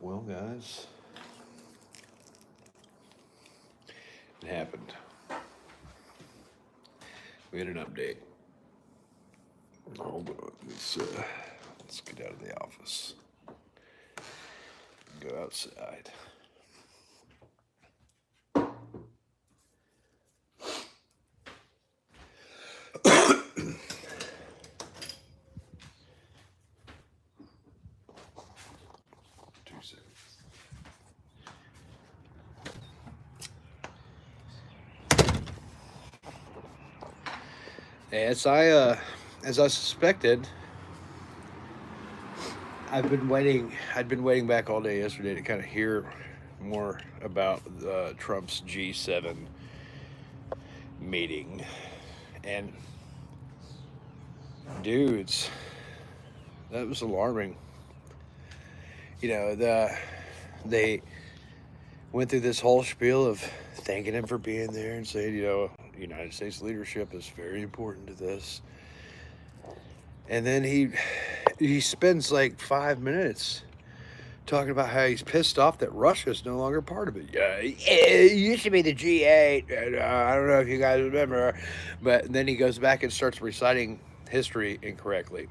Well, guys, it happened. We had an update. Hold on. Let's get out of the office. Go outside. As I suspected, I'd been waiting back all day yesterday to kind of hear more about Trump's G7 meeting, and dudes, that was alarming. You know, they went through this whole spiel of thanking him for being there and saying, United States leadership is very important to this. And then he spends like 5 minutes talking about how he's pissed off that Russia's no longer part of it. Yeah, it used to be the G8. And, I don't know if you guys remember, but then he goes back and starts reciting history incorrectly.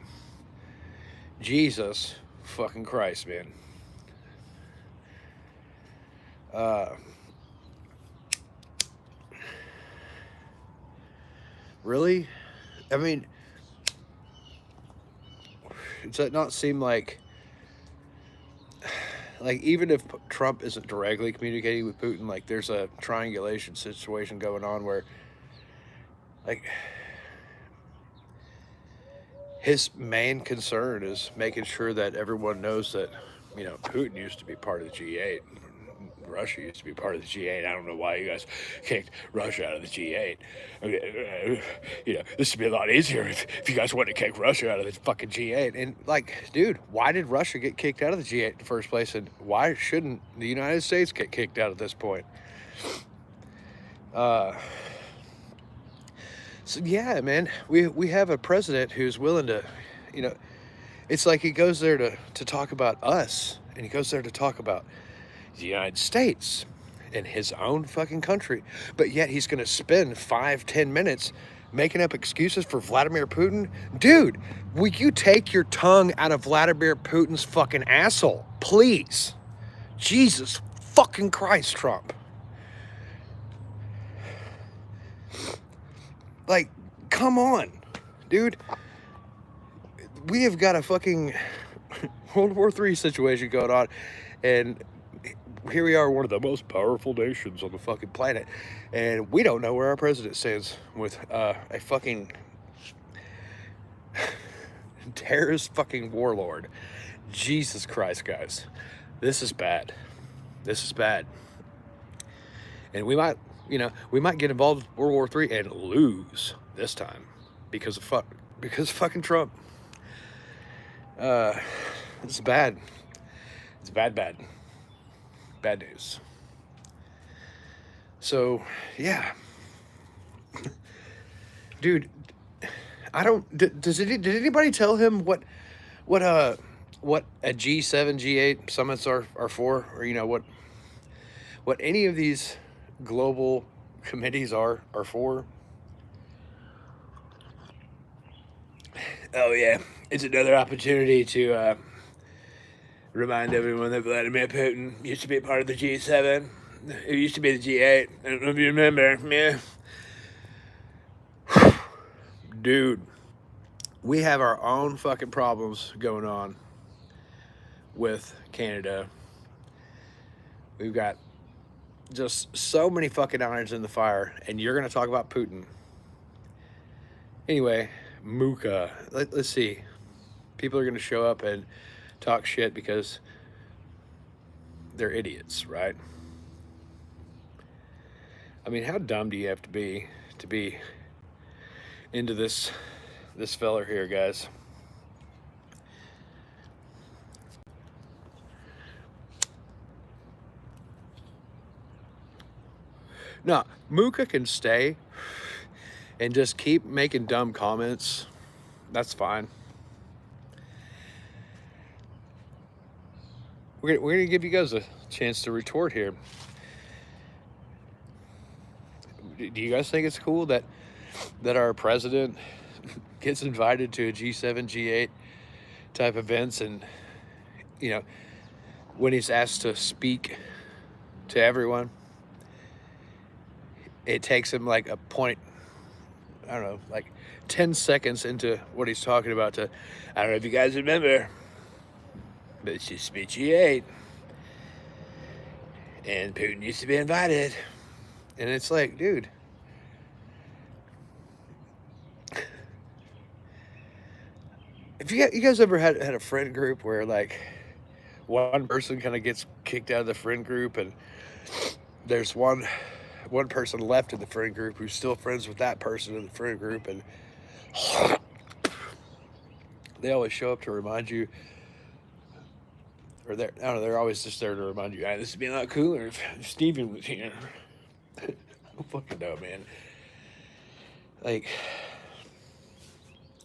Jesus fucking Christ, man. Really? I mean, does that not seem like even if Trump isn't directly communicating with Putin, like there's a triangulation situation going on where like his main concern is making sure that everyone knows that, Putin used to be part of the G8. Russia used to be part of the G8. I don't know why you guys kicked Russia out of the G8. This would be a lot easier if you guys wanted to kick Russia out of the fucking G8. And, dude, why did Russia get kicked out of the G8 in the first place? And why shouldn't the United States get kicked out at this point? So, yeah, man, we have a president who's willing to, it's like he goes there to talk about us. And he goes there to talk about the United States in his own fucking country, but yet he's going to spend 5-10 minutes making up excuses for Vladimir Putin. Dude, will you take your tongue out of Vladimir Putin's fucking asshole, please? Jesus fucking Christ, Trump. Like, come on, dude. We have got a fucking World War III situation going on, and here we are, one of the most powerful nations on the fucking planet, and we don't know where our president stands with a fucking terrorist fucking warlord. Jesus Christ, guys. This is bad. This is bad. And we might get involved in World War III and lose this time because of fucking Trump. It's bad. It's bad. Bad news. So, yeah. Dude, did anybody tell him what a G7, G8 summits are for? Or, what any of these global committees are for? Oh, yeah. It's another opportunity to remind everyone that Vladimir Putin used to be part of the G7. It used to be the G8. I don't know if you remember. Yeah. Dude, we have our own fucking problems going on with Canada. We've got just so many fucking irons in the fire, and you're going to talk about Putin. Anyway, Muka. Let's see. People are going to show up and talk shit because they're idiots, right? I mean, how dumb do you have to be into this feller here, guys? No, Muka can stay and just keep making dumb comments. That's fine. we're gonna give you guys a chance to retort here. Do you guys think it's cool that our president gets invited to a G7, G8 type events, and you know when he's asked to speak to everyone, it takes him like a point, I don't know, like 10 seconds into what he's talking about to, I don't know if you guys remember, but it's just G8, and Putin used to be invited, and it's like, dude. If you guys ever had a friend group where like one person kind of gets kicked out of the friend group, and there's one person left in the friend group who's still friends with that person in the friend group, and they always show up to remind you, or I don't know, they're always just there to remind you, this would be a lot cooler if Steven was here. I don't fucking know, man. Like,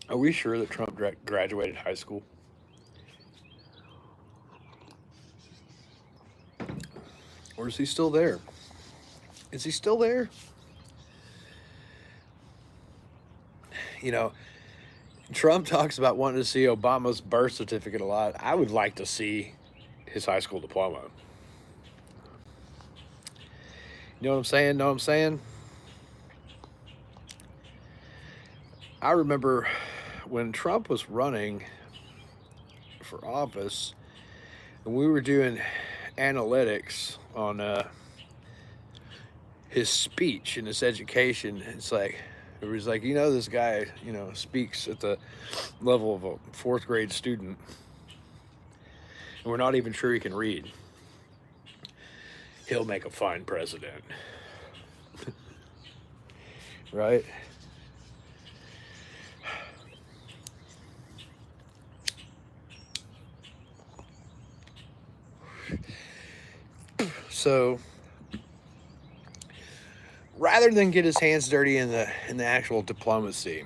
are we sure that Trump graduated high school? Or is he still there? Is he still there? You know, Trump talks about wanting to see Obama's birth certificate a lot. I would like to see his high school diploma. You know what I'm saying? Know what I'm saying? I remember when Trump was running for office, and we were doing analytics on his speech and his education. It's like, it was like, this guy, speaks at the level of a fourth grade student, and we're not even sure he can read. He'll make a fine president. Right? So rather than get his hands dirty in the actual diplomacy,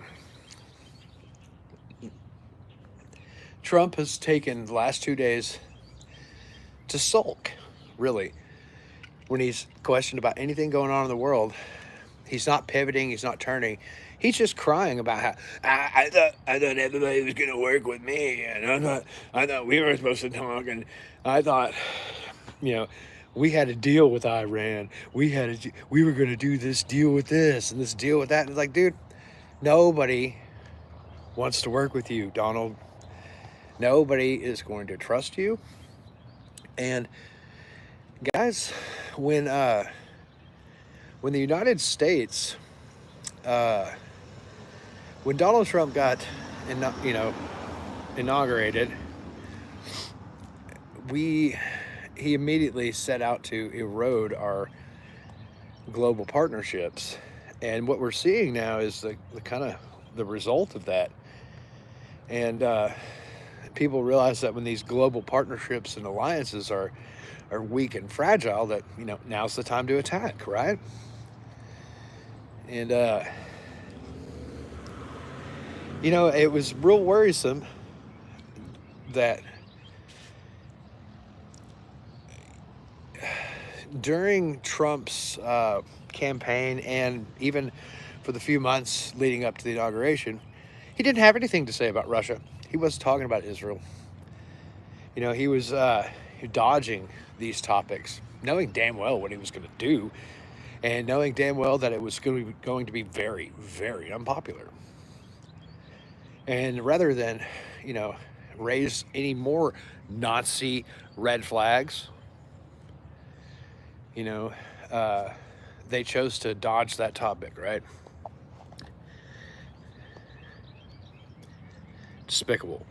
Trump has taken the last 2 days to sulk, really. When he's questioned about anything going on in the world, he's not pivoting, he's not turning. He's just crying about how I thought everybody was going to work with me, and I thought we were supposed to talk, and I thought, we had a deal with Iran. We were going to do this deal with this and this deal with that. And it's like, dude, nobody wants to work with you, Donald. Nobody is going to trust you. And guys, when the United States, when Donald Trump got, inaugurated, he immediately set out to erode our global partnerships. And what we're seeing now is the kind of the result of that. And people realize that when these global partnerships and alliances are weak and fragile, that, now's the time to attack, right? And, it was real worrisome that during Trump's campaign, and even for the few months leading up to the inauguration, he didn't have anything to say about Russia. He wasn't talking about Israel. He was dodging these topics, knowing damn well what he was going to do, and knowing damn well that it was going to be very, very unpopular. And rather than, raise any more Nazi red flags, they chose to dodge that topic, right? Despicable.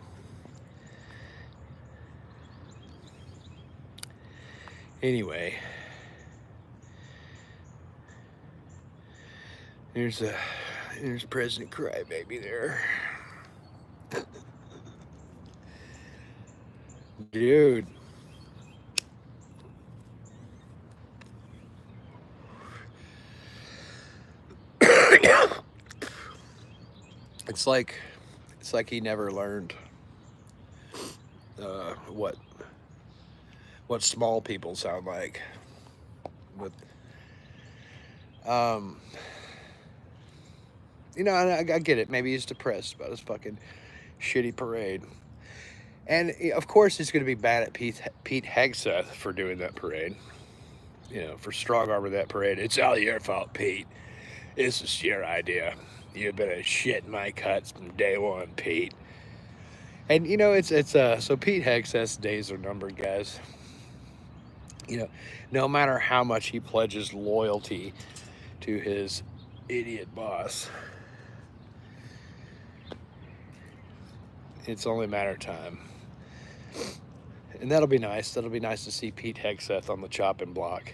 Anyway, there's President Crybaby there. Dude. It's like he never learned what what small people sound like. But um, you know, I get it. Maybe he's depressed about his fucking shitty parade. And of course, he's going to be mad at Pete Hegseth for doing that parade. You know, for strong arming that parade. It's all your fault, Pete. This is your idea. You've been a shit in my cuts from day one, Pete. And you know, it's so Pete Hegseth's days are numbered, guys. You know, no matter how much he pledges loyalty to his idiot boss, it's only a matter of time. And that'll be nice. That'll be nice to see Pete Hegseth on the chopping block.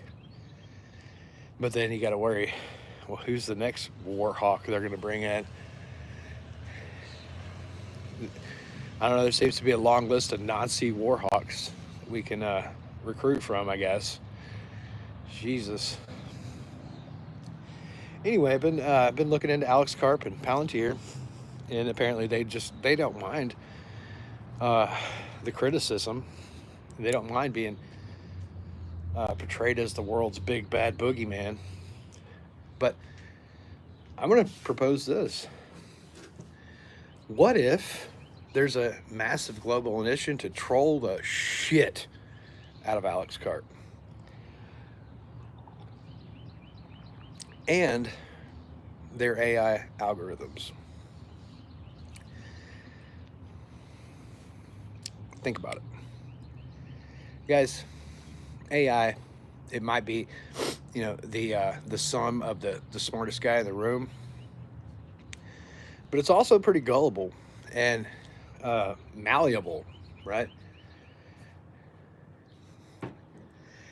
But then you got to worry, well, who's the next war hawk they're going to bring in? I don't know. There seems to be a long list of Nazi war hawks we can recruit from, I guess. Jesus. Anyway, I've been looking into Alex Karp and Palantir, and apparently they don't mind the criticism. They don't mind being portrayed as the world's big bad boogeyman. But I'm going to propose this. What if there's a massive global initiative to troll the shit out of Alex Karp and their AI algorithms? Think about it. Guys, AI, it might be, you know, the sum of the smartest guy in the room, but it's also pretty gullible and malleable, right?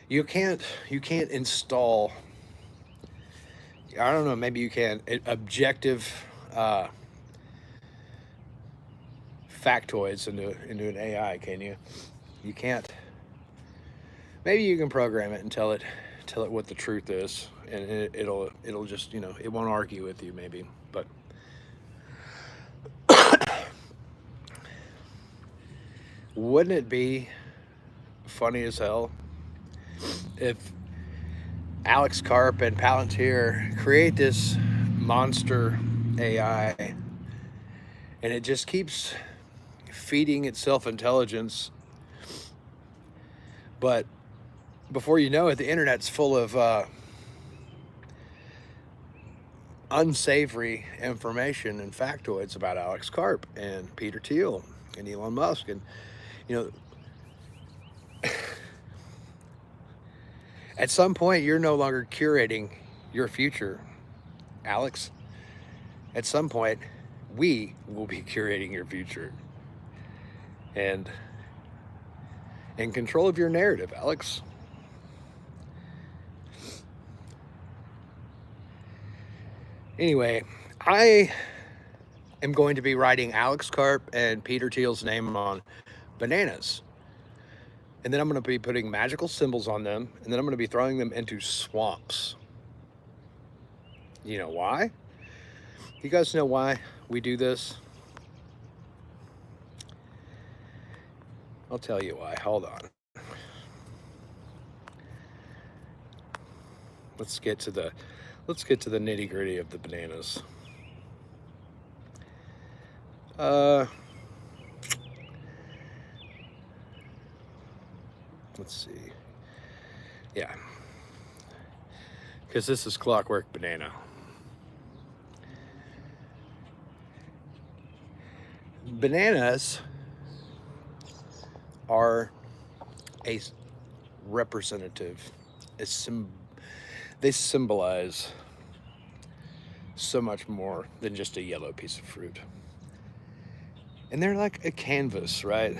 You can't install, I don't know, maybe you can, objective factoids into an AI, can you? You can't. Maybe you can program it and tell it what the truth is, and it'll just, you know, it won't argue with you, maybe. But wouldn't it be funny as hell if Alex Karp and Palantir create this monster AI and it just keeps feeding itself intelligence, but before you know it, the internet's full of unsavory information and factoids about Alex Karp and Peter Thiel and Elon Musk. And, you know, at some point, you're no longer curating your future, Alex. At some point, we will be curating your future and in control of your narrative, Alex. Anyway, I am going to be writing Alex Karp and Peter Thiel's name on bananas. And then I'm going to be putting magical symbols on them, and then I'm going to be throwing them into swamps. You know why? You guys know why we do this? I'll tell you why. Hold on. Let's get to the nitty-gritty of the bananas. Let's see. Yeah. Because this is Clockwork Banana. Bananas are a representative, they symbolize so much more than just a yellow piece of fruit. And they're like a canvas, right?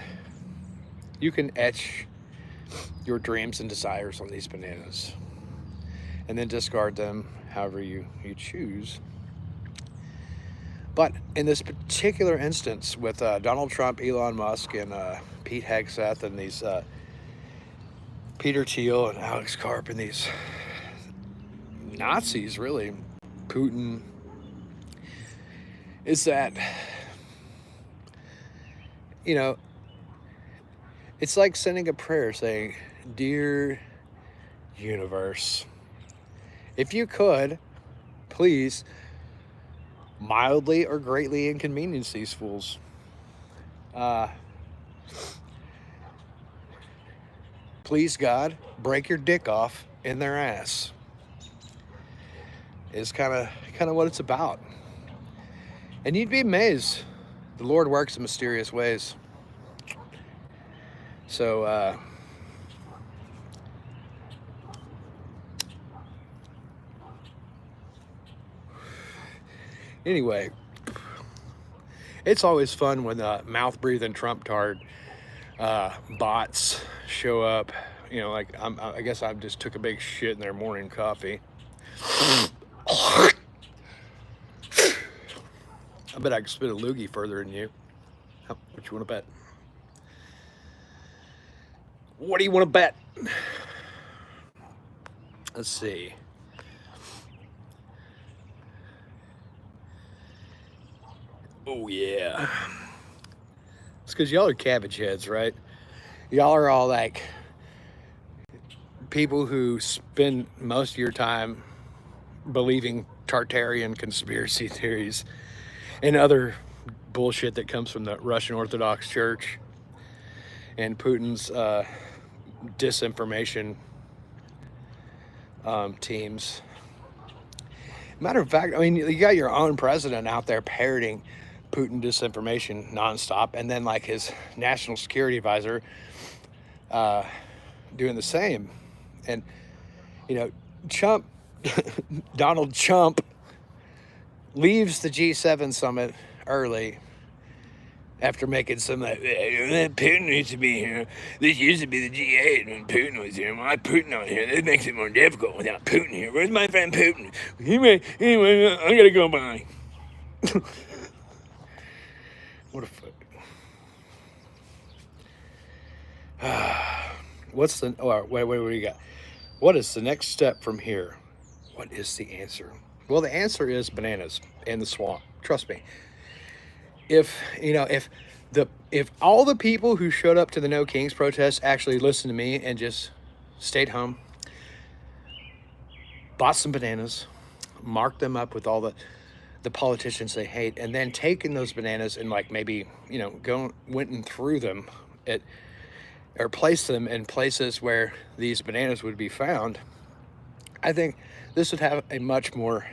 You can etch your dreams and desires on these bananas and then discard them however you choose. But in this particular instance with Donald Trump, Elon Musk, and Pete Hegseth, and these Peter Thiel and Alex Karp, and these Nazis, really, Putin, is that, you know, it's like sending a prayer saying, Dear universe, if you could, please mildly or greatly inconvenience these fools. Uh, please, God, break your dick off in their ass. Is kind of what it's about. And you'd be amazed. The Lord works in mysterious ways. So, anyway, it's always fun when mouth-breathing Trump tard bots show up. You know, like I guess I just took a big shit in their morning coffee. I bet I could spit a loogie further than you. What you want to bet? What do you want to bet? Let's see. Oh, yeah. It's because y'all are cabbage heads, right? Y'all are all like people who spend most of your time believing Tartarian conspiracy theories and other bullshit that comes from the Russian Orthodox Church and Putin's disinformation teams. Matter of fact, I mean, you got your own president out there parroting Putin disinformation nonstop, and then like his national security advisor doing the same. And you know, Trump, Donald Trump, leaves the G7 summit early after making some like, Putin needs to be here. This used to be the G8 when Putin was here. Why Putin not here? This makes it more difficult without Putin here. Where's my friend Putin? Anyway, I gotta go by. What a fuck. What's the? Oh, wait. What do you got? What is the next step from here? What is the answer? Well, the answer is bananas in the swamp. Trust me. If all the people who showed up to the No Kings protest actually listened to me and just stayed home, bought some bananas, marked them up with all the politicians they hate, and then taken those bananas and like maybe went and threw them or placed them in places where these bananas would be found, I think this would have a much more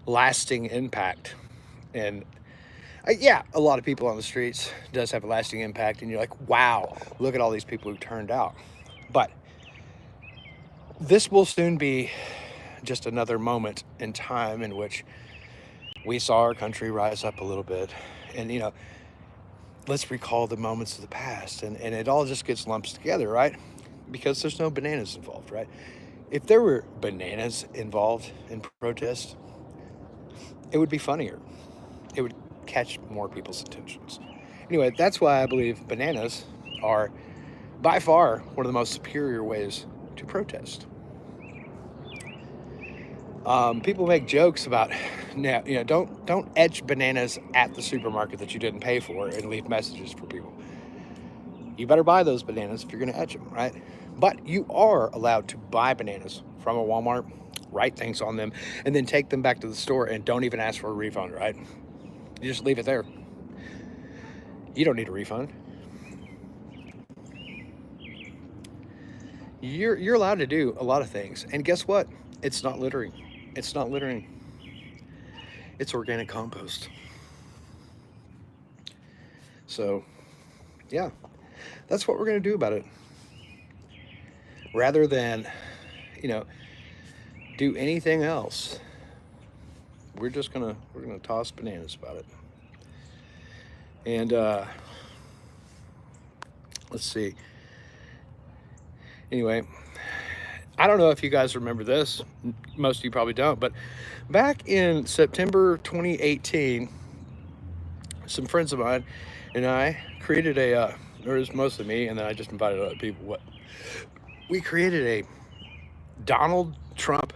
lasting impact. And yeah, a lot of people on the streets does have a lasting impact, and you're like, wow, look at all these people who turned out. But this will soon be just another moment in time in which we saw our country rise up a little bit. And, let's recall the moments of the past. And it all just gets lumped together, right? Because there's no bananas involved, right? If there were bananas involved in protest, it would be funnier. It would catch more people's attentions. Anyway, that's why I believe bananas are by far one of the most superior ways to protest. People make jokes about, don't etch bananas at the supermarket that you didn't pay for and leave messages for people. You better buy those bananas if you're going to etch them, right? But you are allowed to buy bananas from a Walmart, write things on them, and then take them back to the store and don't even ask for a refund, right? You just leave it there. You don't need a refund. You're allowed to do a lot of things. And guess what? It's not littering. It's not littering. It's organic compost. So, yeah, that's what we're going to do about it. Rather than, do anything else, we're gonna toss bananas about it. And let's see. Anyway, I don't know if you guys remember this. Most of you probably don't. But back in September 2018, some friends of mine and I created or it was mostly me, and then I just invited other people. We created a Donald Trump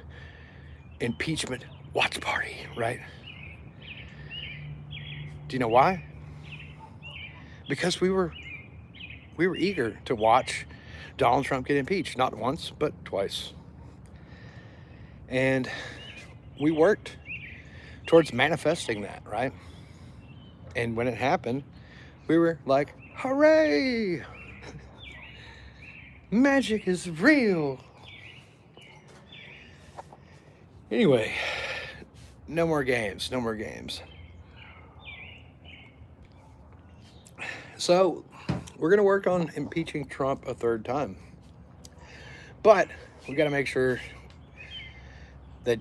impeachment watch party, right? Do you know why? Because we were eager to watch Donald Trump get impeached, not once, but twice. And we worked towards manifesting that, right? And when it happened, we were like, hooray! Magic is real. Anyway, no more games, no more games. So, we're going to work on impeaching Trump a third time. But we got to make sure that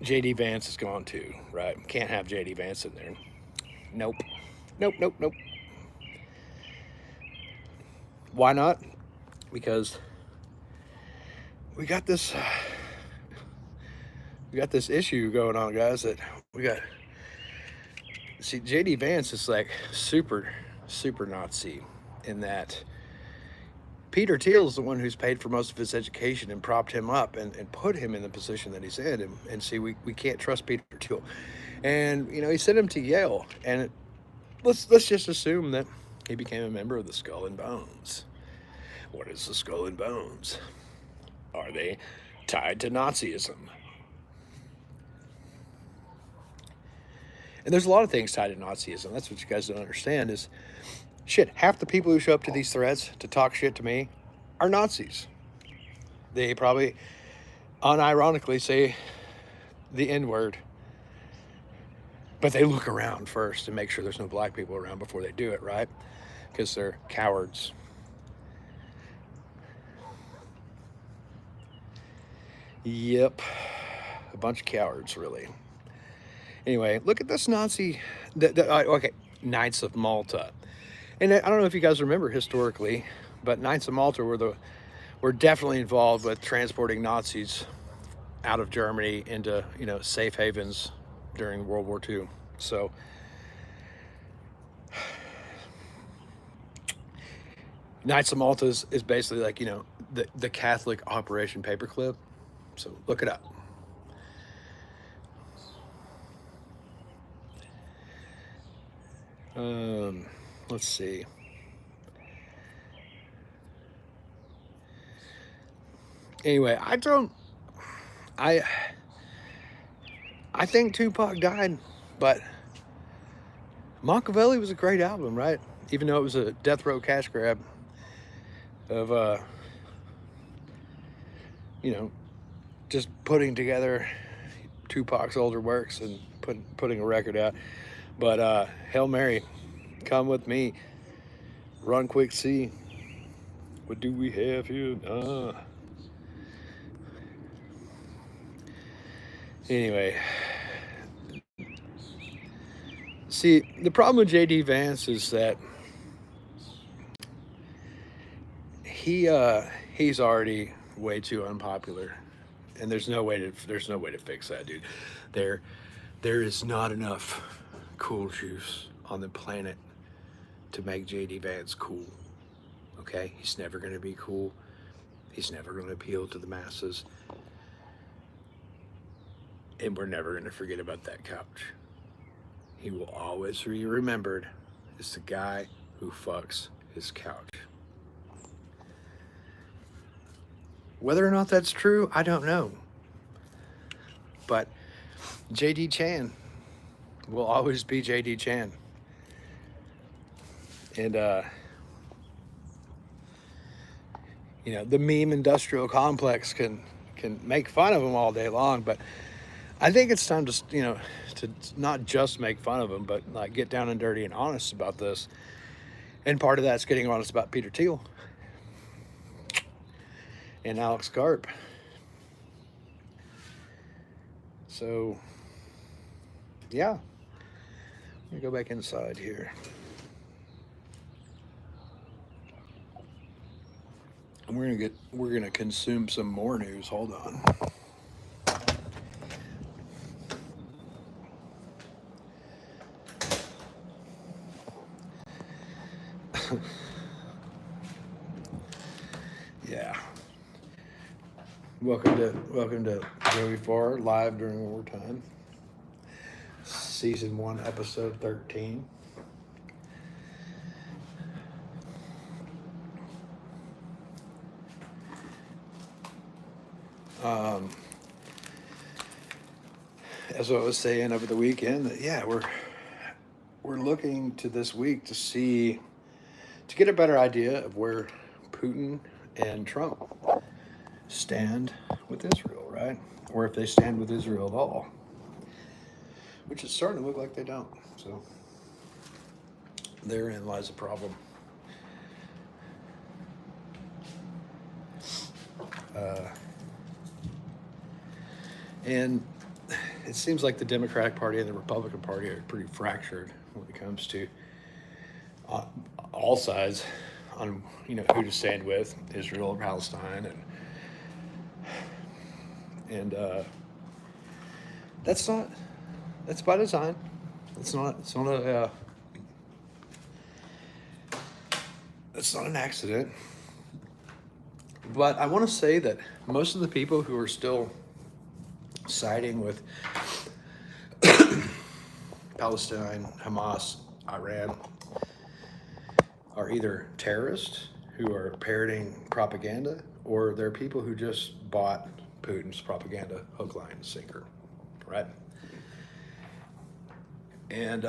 JD Vance is gone too, right? Can't have JD Vance in there. Nope. Nope, nope, nope. Why not? Because we got this issue going on, guys, that we got. See, JD Vance is like super Nazi in that Peter Thiel is the one who's paid for most of his education and propped him up and put him in the position that he's in. And see, we can't trust Peter Thiel. And, he sent him to Yale. And let's just assume that he became a member of the Skull and Bones. What is the Skull and Bones? Are they tied to Nazism? And there's a lot of things tied to Nazism. That's what you guys don't understand is, shit, half the people who show up to these threads to talk shit to me are Nazis. They probably unironically say the N-word, but they look around first and make sure there's no black people around before they do it, right? Because they're cowards. Yep. A bunch of cowards, really. Anyway, look at this Nazi. Okay, Knights of Malta. And I don't know if you guys remember historically, but Knights of Malta were definitely involved with transporting Nazis out of Germany into, safe havens during World War II. So Knights of Malta is basically like, the Catholic Operation Paperclip. So look it up. Let's see. Anyway, I think Tupac died, but Machiavelli was a great album, right? Even though it was a death row cash grab of, just putting together Tupac's older works and putting a record out. But Hail Mary, come with me, run quick, see, what do we have here? Anyway, see, the problem with JD Vance is that he's already way too unpopular, and there's no way to fix that, dude. There is not enough cool juice on the planet to make JD Vance cool. Okay, he's never gonna be cool. He's never gonna appeal to the masses. And we're never going to forget about that couch. He will always be remembered as the guy who fucks his couch. Whether or not that's true, I don't know. But JD Chan will always be JD Chan. And, the meme industrial complex can make fun of him all day long, but I think it's time to, to not just make fun of him, but like get down and dirty and honest about this. And part of that's getting honest about Peter Thiel and Alex Karp. So, yeah. Let me go back inside here. And we're gonna consume some more news. Hold on. Yeah. Welcome to Joey Farr live during wartime. Season 1, episode 13. Um, as I was saying over the weekend, that yeah, we're looking to this week to get a better idea of where Putin and Trump stand with Israel, right? Or if they stand with Israel at all, which is starting to look like they don't. So therein lies a problem. Uh, and it seems like the Democratic Party and the Republican Party are pretty fractured when it comes to all sides on who to stand with, Israel or Palestine, and that's by design. It's not an accident. But I want to say that most of the people who are still siding with Palestine, Hamas, Iran are either terrorists who are parroting propaganda, or they're people who just bought Putin's propaganda hook, line, and sinker, right? And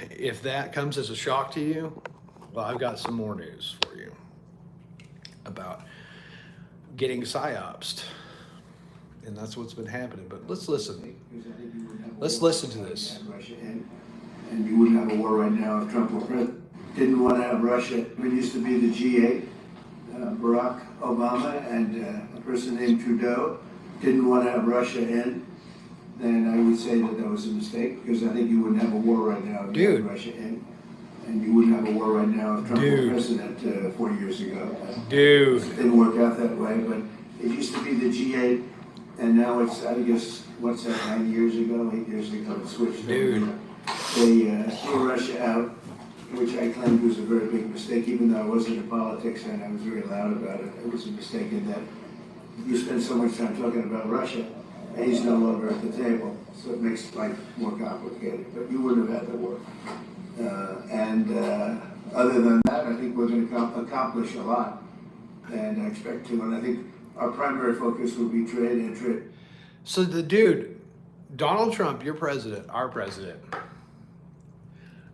if that comes as a shock to you, well, I've got some more news for you about getting psyopsed. And that's what's been happening. But let's listen. Let's listen to this. And you wouldn't have a war right now if Trump were president. Didn't want to have Russia. It used to be the G8, Barack Obama and a person named Trudeau didn't want to have Russia in. Then I would say that was a mistake, because I think you wouldn't have a war right now if you had Russia in. And you wouldn't have a war right now if Trump were president 4 years ago. It didn't work out that way, but it used to be the G8, and now it's, I guess, what's that, 8 years ago, it switched. They threw Russia out, which I claimed was a very big mistake, even though I wasn't in politics and I was very loud about it. It was a mistake in that you spend so much time talking about Russia, and he's no longer at the table, so it makes life more complicated. But you wouldn't have had the war. Other than that, I think we're going to accomplish a lot, and I expect to. And I think our primary focus will be trade and trade. So the dude, Donald Trump, your president, our president,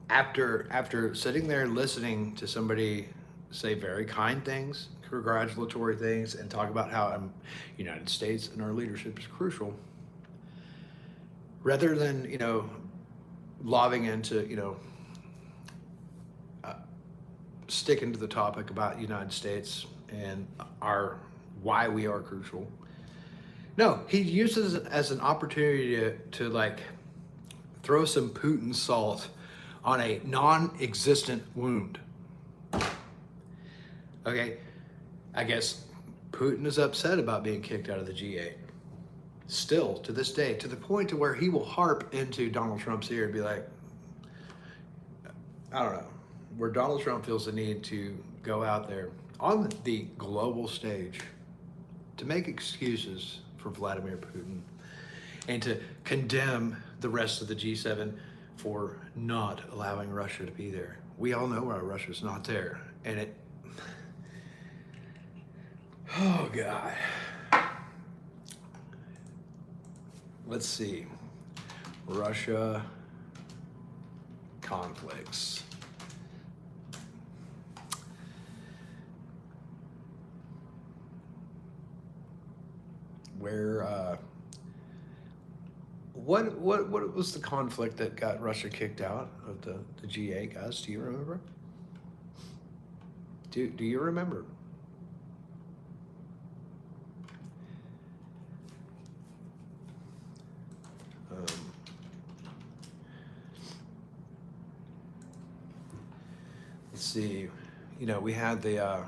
after sitting there listening to somebody say very kind things, congratulatory things, and talk about how United States and our leadership is crucial, rather than lobbing into sticking to the topic about the United States and why we are crucial. No, he uses it as an opportunity to like throw some Putin salt on a non-existent wound. Okay, I guess Putin is upset about being kicked out of the G8. Still, to this day, to the point to where he will harp into Donald Trump's ear and be like, I don't know, where Donald Trump feels the need to go out there on the global stage to make excuses for Vladimir Putin and to condemn the rest of the G7 for not allowing Russia to be there. We all know why Russia's not there. And oh God. Let's see. Russia conflicts. Where what was the conflict that got Russia kicked out of the G8, guys? Do you remember? Do you remember? Let's see. We had the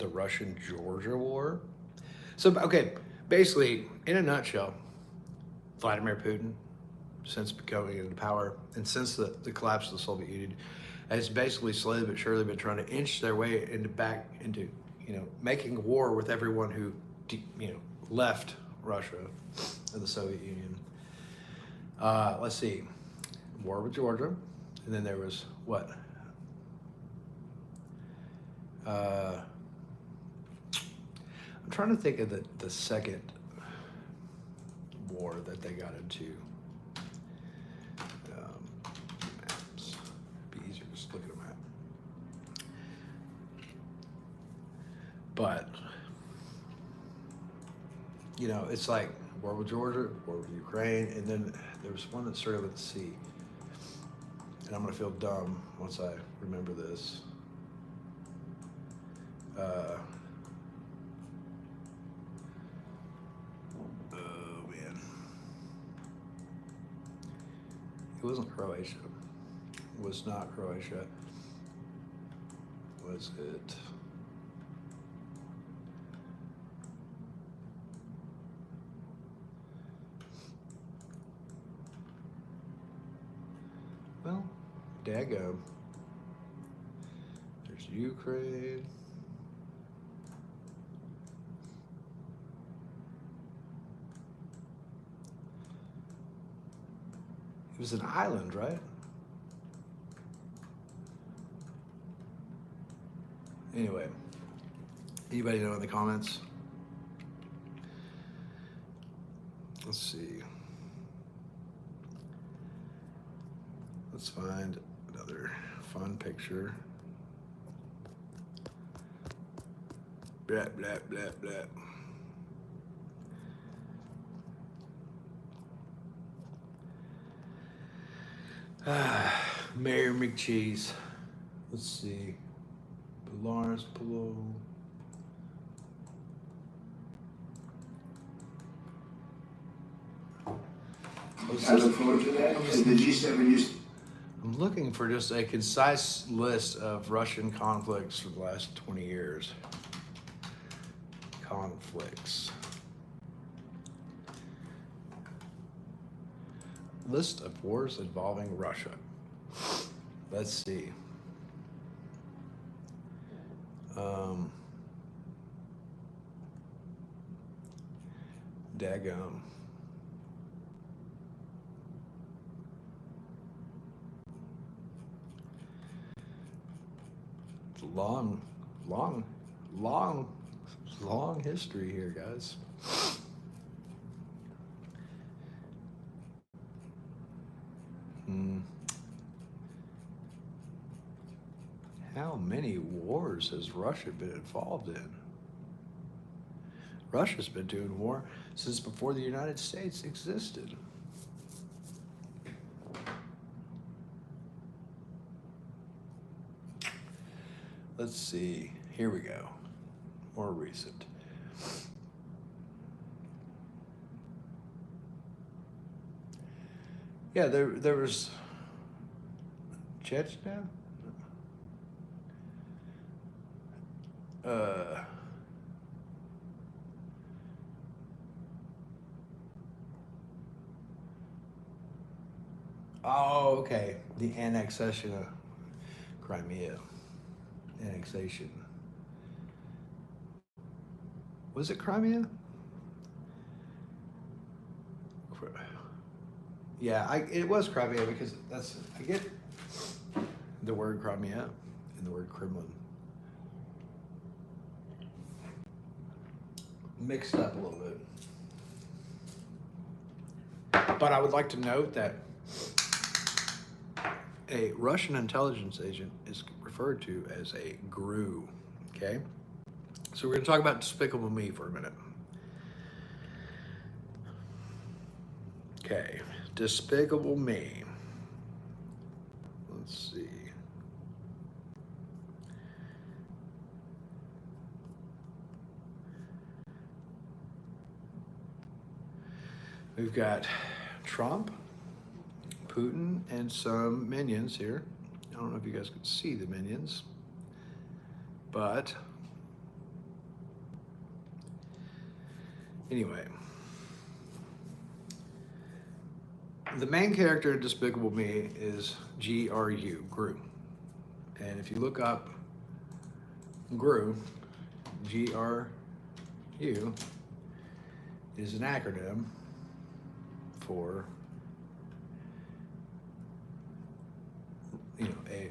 Russian-Georgia War. So, okay, basically, in a nutshell, Vladimir Putin, since coming into power and since the collapse of the Soviet Union, has basically slowly but surely been trying to inch their way back into making war with everyone who left Russia and the Soviet Union. Let's see, war with Georgia, and then there was what? I'm I'm trying to think of the second war that they got into. Maps. Be easier just look at a map. But you know, it's like war with Georgia, war with Ukraine, and then there was one that started with a C. And I'm gonna feel dumb once I remember this. Oh man, it wasn't Croatia. It was not Croatia. Was it? Well, daggum. There's Ukraine. It was an island, right? Anyway, anybody know in the comments? Let's see. Let's find another fun picture. Blah, blah, blah, blah. Mayor McCheese. Let's see. Lawrence Polo. I look forward to that. And the G7 used. I'm looking for just a concise list of Russian conflicts for the last 20 years. Conflicts. List of wars involving Russia. Let's see. Daggum. Long history here, guys. How many wars has Russia been involved in? Russia's been doing war since before the United States existed. Let's see. Here we go. More recent. Yeah, there was Chechnya. Oh, okay. The annexation of Crimea. Annexation. Was it Crimea? Yeah, it was Crimea because I get the word Crimea and the word Kremlin mixed up a little bit. But I would like to note that a Russian intelligence agent is referred to as a GRU, okay? So we're gonna talk about Despicable Me for a minute. Okay, Despicable Me. Let's see. We've got Trump, Putin, and some minions here. I don't know if you guys can see the minions, but anyway. The main character in Despicable Me is GRU, GRU. And if you look up GRU, GRU is an acronym for, a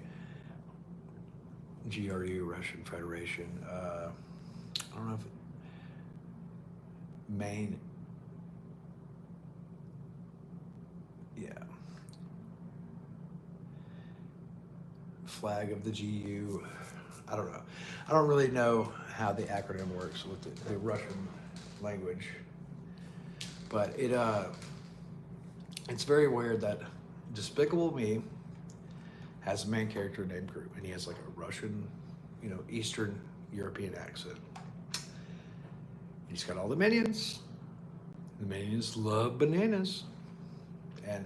GRU, Russian Federation. I don't know if main, yeah, flag of the GU. I don't know. I don't really know how the acronym works with the Russian language, but it's very weird that Despicable Me has a main character named Groot, and he has like a Russian, Eastern European accent. He's got all the minions. The minions love bananas, and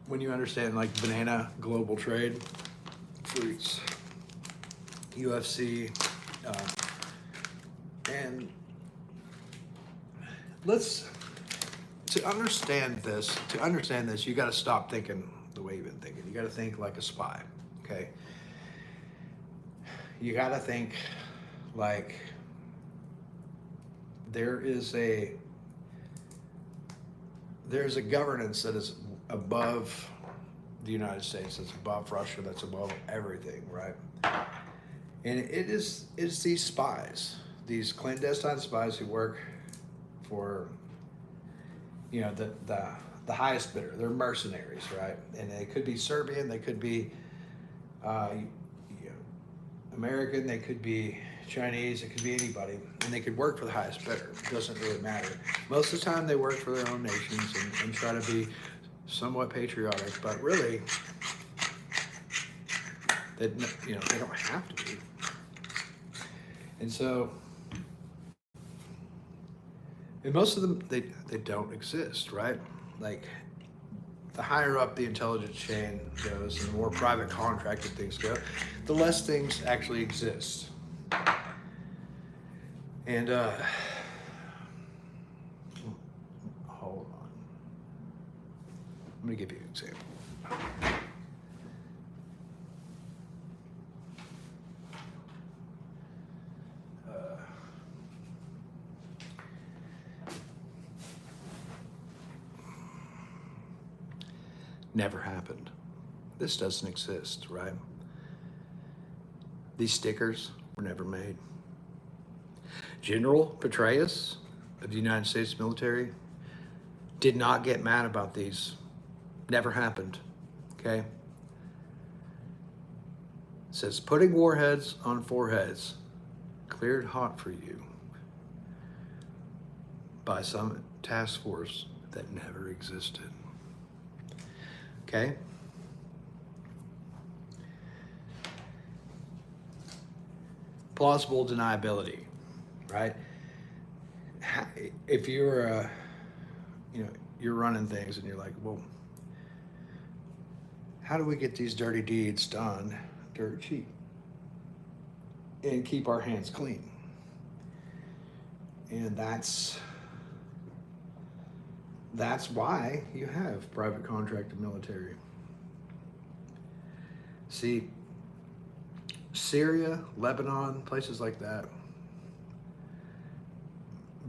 when you understand like banana global trade, fruits, UFC, and to understand this, you got to stop thinking the way you've been thinking. You got to think like a spy, okay? You got to think like there's a governance that is above the United States, that's above Russia, that's above everything, right? And it's these spies, these clandestine spies who work for the highest bidder. They're mercenaries, right? And they could be Serbian, they could be American, they could be Chinese, it could be anybody, and they could work for the highest bidder. It doesn't really matter. Most of the time they work for their own nations and try to be somewhat patriotic, but really they don't have to be. And so, and most of them, they don't exist, right? Like, the higher up the intelligence chain goes and the more private contracted things go, the less things actually exist. And hold on. I'm gonna give you an example. Never happened. This doesn't exist, right? These stickers were never made. General Petraeus of the United States military did not get mad about these. Never happened, okay? It says, putting warheads on foreheads, cleared hot for you by some task force that never existed. Okay? Plausible deniability, right? If you're, you're running things and you're like, well, how do we get these dirty deeds done dirt cheap and keep our hands clean? And that's why you have private contracted military. See, Syria, Lebanon, places like that,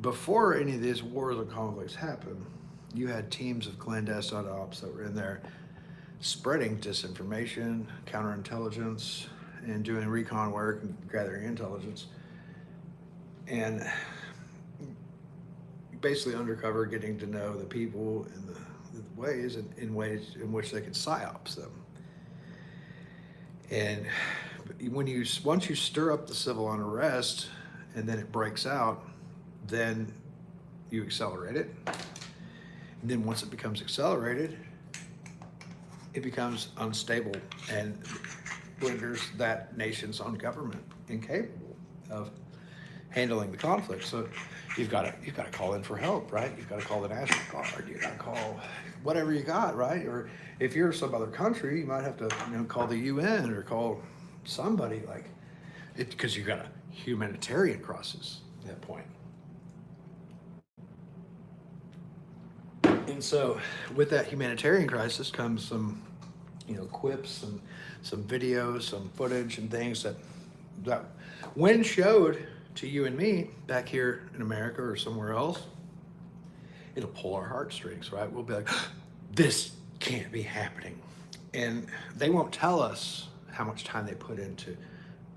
before any of these wars and conflicts happened, you had teams of clandestine ops that were in there spreading disinformation, counterintelligence, and doing recon work and gathering intelligence. And basically undercover, getting to know the people and the ways in which they could psyops them. And once you stir up the civil unrest and then it breaks out, then you accelerate it. And then once it becomes accelerated, it becomes unstable and renders that nation's own government incapable of handling the conflict. So you've got to call in for help, right? You've got to call the National Guard. You got to call whatever you got, right? Or if you're some other country, you might have to call the UN or call somebody like it, because you've got a humanitarian crisis at that point. And so with that humanitarian crisis comes some quips and some videos, some footage and things that when showed to you and me back here in America or somewhere else, it'll pull our heartstrings, right? We'll be like, this can't be happening. And they won't tell us how much time they put into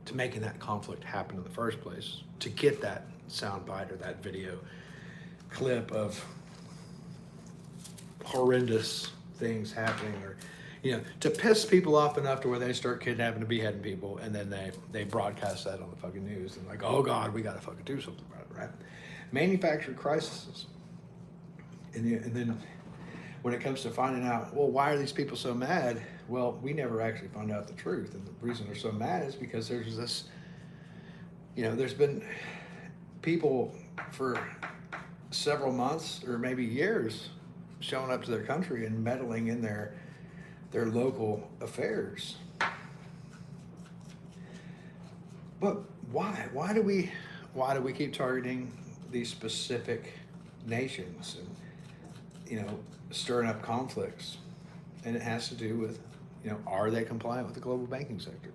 to making that conflict happen in the first place, to get that soundbite or that video clip of horrendous things happening, or to piss people off enough to where they start kidnapping and beheading people, and then they broadcast that on the fucking news and like, oh God, we gotta fucking do something about it, right? Manufactured crises. And then when it comes to finding out, well, why are these people so mad? Well, we never actually found out the truth. And the reason they're so mad is because there's this, there's been people for several months or maybe years showing up to their country and meddling in their local affairs. But why? Why do we keep targeting these specific nations and stirring up conflicts? And it has to do with, are they compliant with the global banking sector?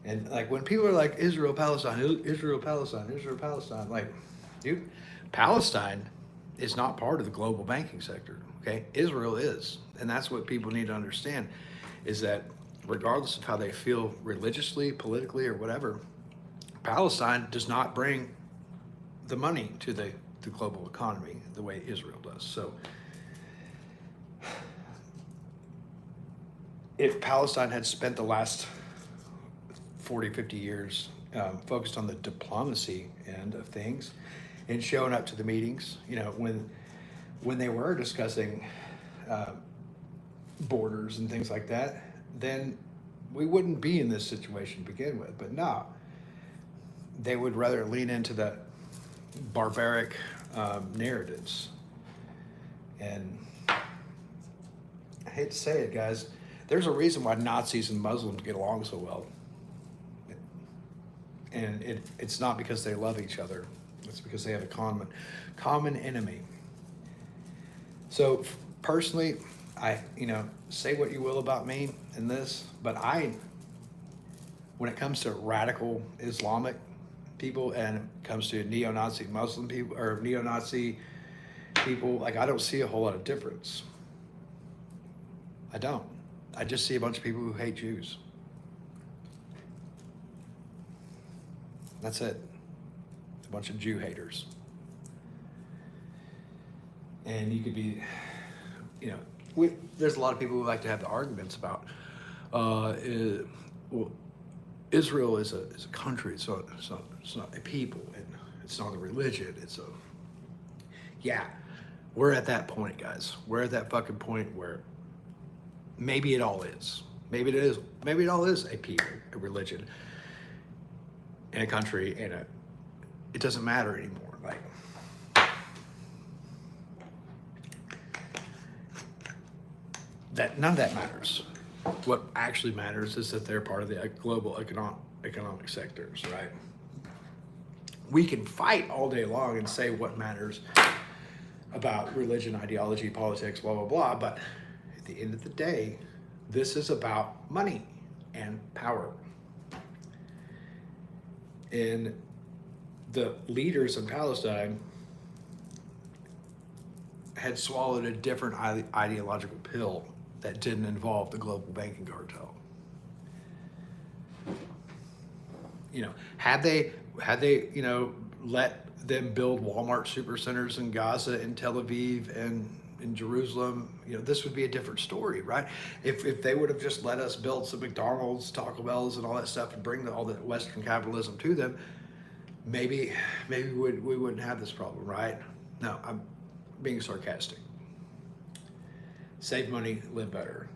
And like when people are like, Israel, Palestine, Israel, Palestine, Israel, Palestine, like, dude, Palestine is not part of the global banking sector, okay? Israel is. And that's what people need to understand, is that regardless of how they feel religiously, politically, or whatever, Palestine does not bring the money to the global economy the way Israel does. So if Palestine had spent the last 40, 50 years focused on the diplomacy end of things and showing up to the meetings, when they were discussing borders and things like that, then we wouldn't be in this situation to begin with. But no, they would rather lean into the barbaric narratives. And I hate to say it, guys, there's a reason why Nazis and Muslims get along so well. And it's not because they love each other. It's because they have a common enemy. So personally, I, say what you will about me in this, but when it comes to radical Islamic people and it comes to neo-Nazi Muslim people or neo-Nazi people, like, I don't see a whole lot of difference. I don't. I just see a bunch of people who hate Jews. That's it. A bunch of Jew haters. And you could be, there's a lot of people who like to have the arguments about, Israel is a country. It's not a people, and it's not a religion. We're at that point, guys. We're at that fucking point where maybe it all is. Maybe it is. Maybe it all is a people, a religion, and a country, and it doesn't matter anymore. Like, that none of that matters. What actually matters is that they're part of the global economic sectors, right? We can fight all day long and say what matters about religion, ideology, politics, blah, blah, blah, but at the end of the day, this is about money and power. And the leaders in Palestine had swallowed a different ideological pill that didn't involve the global banking cartel. Had they let them build Walmart supercenters in Gaza and Tel Aviv and in Jerusalem, this would be a different story, right? If they would have just let us build some McDonald's, Taco Bells, and all that stuff and bring all the Western capitalism to them, maybe we wouldn't have this problem, right? No, I'm being sarcastic. Save money, live better.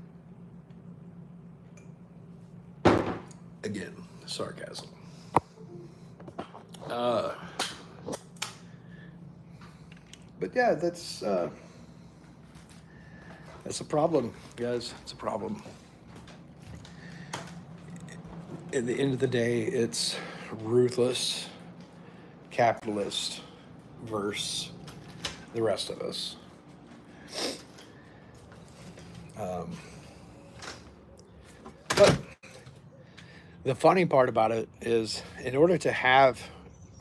Again, sarcasm. But yeah, that's a problem, guys. It's a problem. At the end of the day, it's ruthless capitalist versus the rest of us. But the funny part about it is, in order to have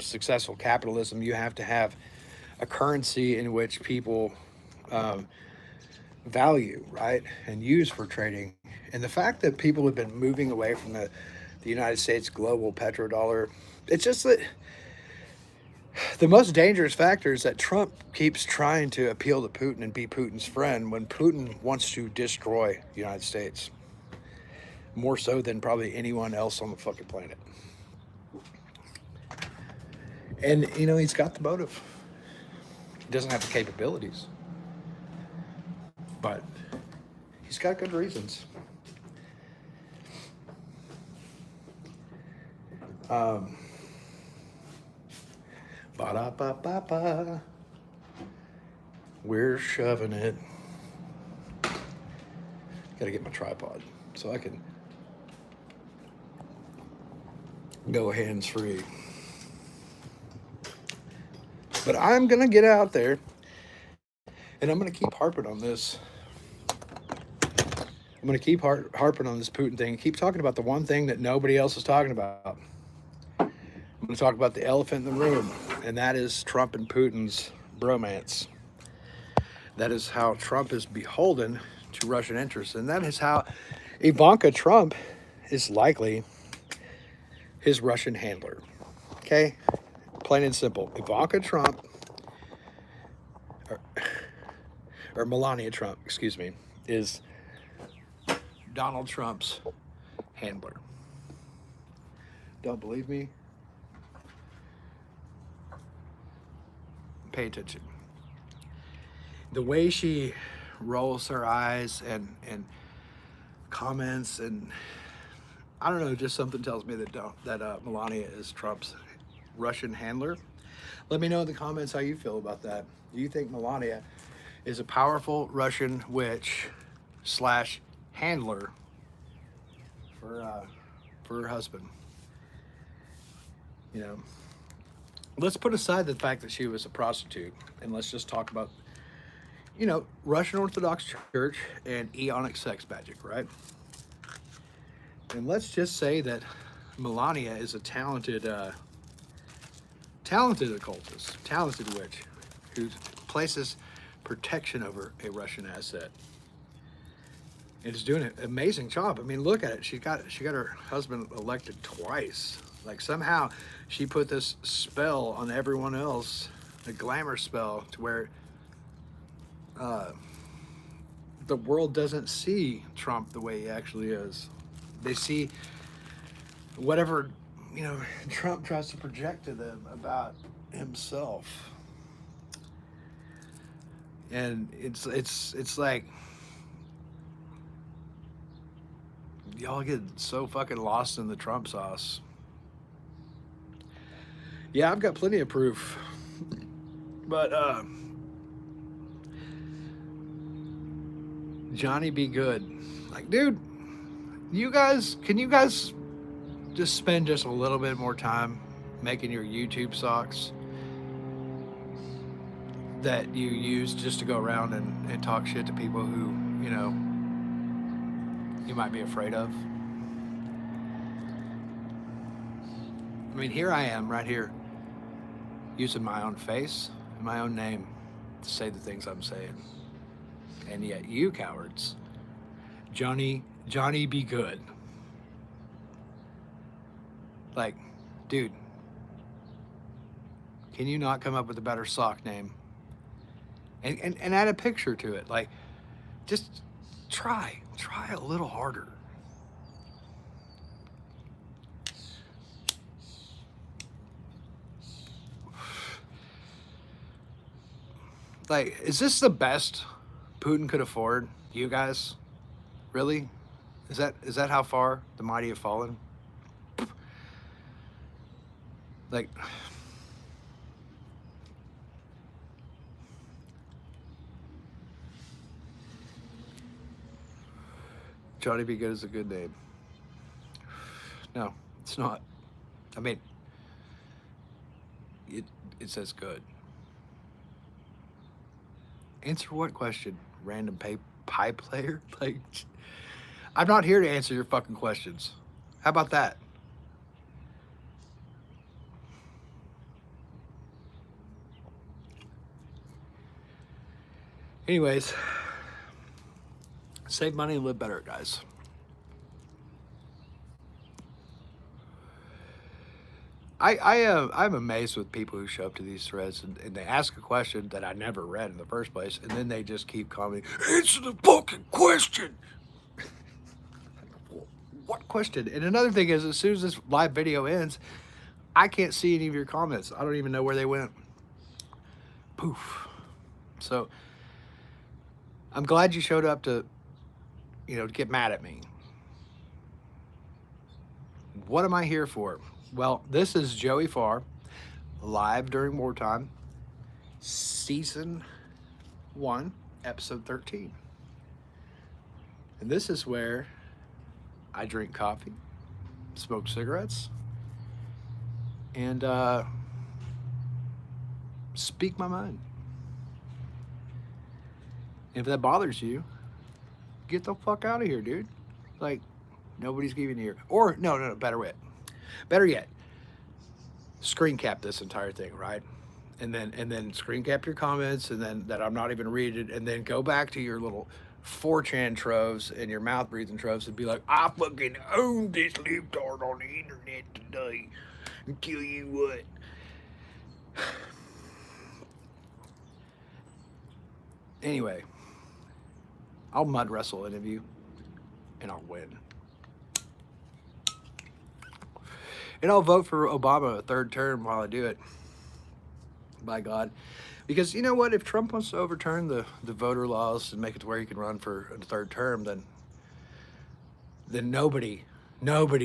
successful capitalism, you have to have a currency in which people value, right, and use for trading. And the fact that people have been moving away from the the United States global petrodollar. It's just that the most dangerous factor is that Trump keeps trying to appeal to Putin and be Putin's friend when Putin wants to destroy the United States more so than probably anyone else on the fucking planet. And, you know, he's got the motive. He doesn't have the capabilities, but he's got good reasons. Ba-da-ba-ba-ba. We're shoving it. Gotta get my tripod so I can go hands-free. But I'm gonna get out there and I'm gonna keep harping on this. I'm gonna keep harping on this Putin thing. Keep talking about the one thing that nobody else is talking about. I'm gonna talk about the elephant in the room, and that is Trump and Putin's bromance. That is how Trump is beholden to Russian interests, and that is how Ivanka Trump is likely his Russian handler. Okay? Plain and simple. Ivanka Trump, or Melania Trump, excuse me, is Donald Trump's handler. Don't believe me? Pay attention. The way she rolls her eyes and comments, and I don't know, just something tells me that Melania is Trump's Russian handler. Let me know in the comments how you feel about that. Do you think Melania is a powerful Russian witch / handler for her husband? You know, let's put aside the fact that she was a prostitute, and let's just talk about, you know, Russian Orthodox Church and eonic sex magic, right? And let's just say that Melania is a talented occultist, talented witch, who places protection over a Russian asset. And is doing an amazing job. I mean, look at it. She got her husband elected twice. Like, somehow she put this spell on everyone else, a glamour spell, to where the world doesn't see Trump the way he actually is. They see whatever, you know, Trump tries to project to them about himself. And it's like, y'all get so fucking lost in the Trump sauce. Yeah, I've got plenty of proof. But Johnny Be Good. Like, dude, can you guys just spend just a little bit more time making your YouTube socks that you use just to go around and talk shit to people who, you know, you might be afraid of? I mean, here I am right here using my own face and my own name to say the things I'm saying. And yet you cowards, Johnny Be Good. Like, dude, can you not come up with a better sock name? And add a picture to it. Like, just try a little harder. Like, is this the best Putin could afford? You guys? Really? Is that how far the mighty have fallen? Like, Johnny Be Good is a good name. No, it's not. I mean, it says good. Answer what question? Random pie player? Like, I'm not here to answer your fucking questions. How about that? Anyways, save money and live better, guys. I'm amazed with people who show up to these threads and they ask a question that I never read in the first place, and then they just keep calling me, answer the fucking question. What question? And another thing is, as soon as this live video ends, I can't see any of your comments. I don't even know where they went. Poof. So I'm glad you showed up to, to get mad at me. What am I here for? Well, this is Joey Farr, live during wartime, season 1, episode 13. And this is where I drink coffee, smoke cigarettes, and speak my mind. If that bothers you, get the fuck out of here, dude. Like, nobody's giving you here. Or, no, better yet, screen cap this entire thing, right? And then screen cap your comments, and then that I'm not even reading, and then go back to your little 4chan troves and your mouth breathing troves and be like, I fucking own this libtard on the internet today. And tell you what. Anyway, I'll mud wrestle any of you, and I'll win. And I'll vote for Obama a third term while I do it. By God. Because you know what? If Trump wants to overturn the voter laws and make it to where he can run for a third term, then nobody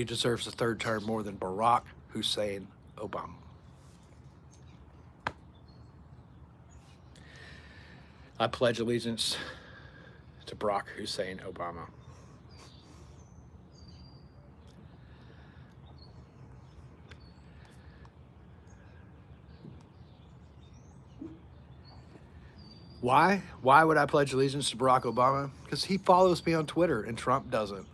deserves a third term more than Barack Hussein Obama. I pledge allegiance to Barack Hussein Obama. Why? Why would I pledge allegiance to Barack Obama? Because he follows me on Twitter and Trump doesn't.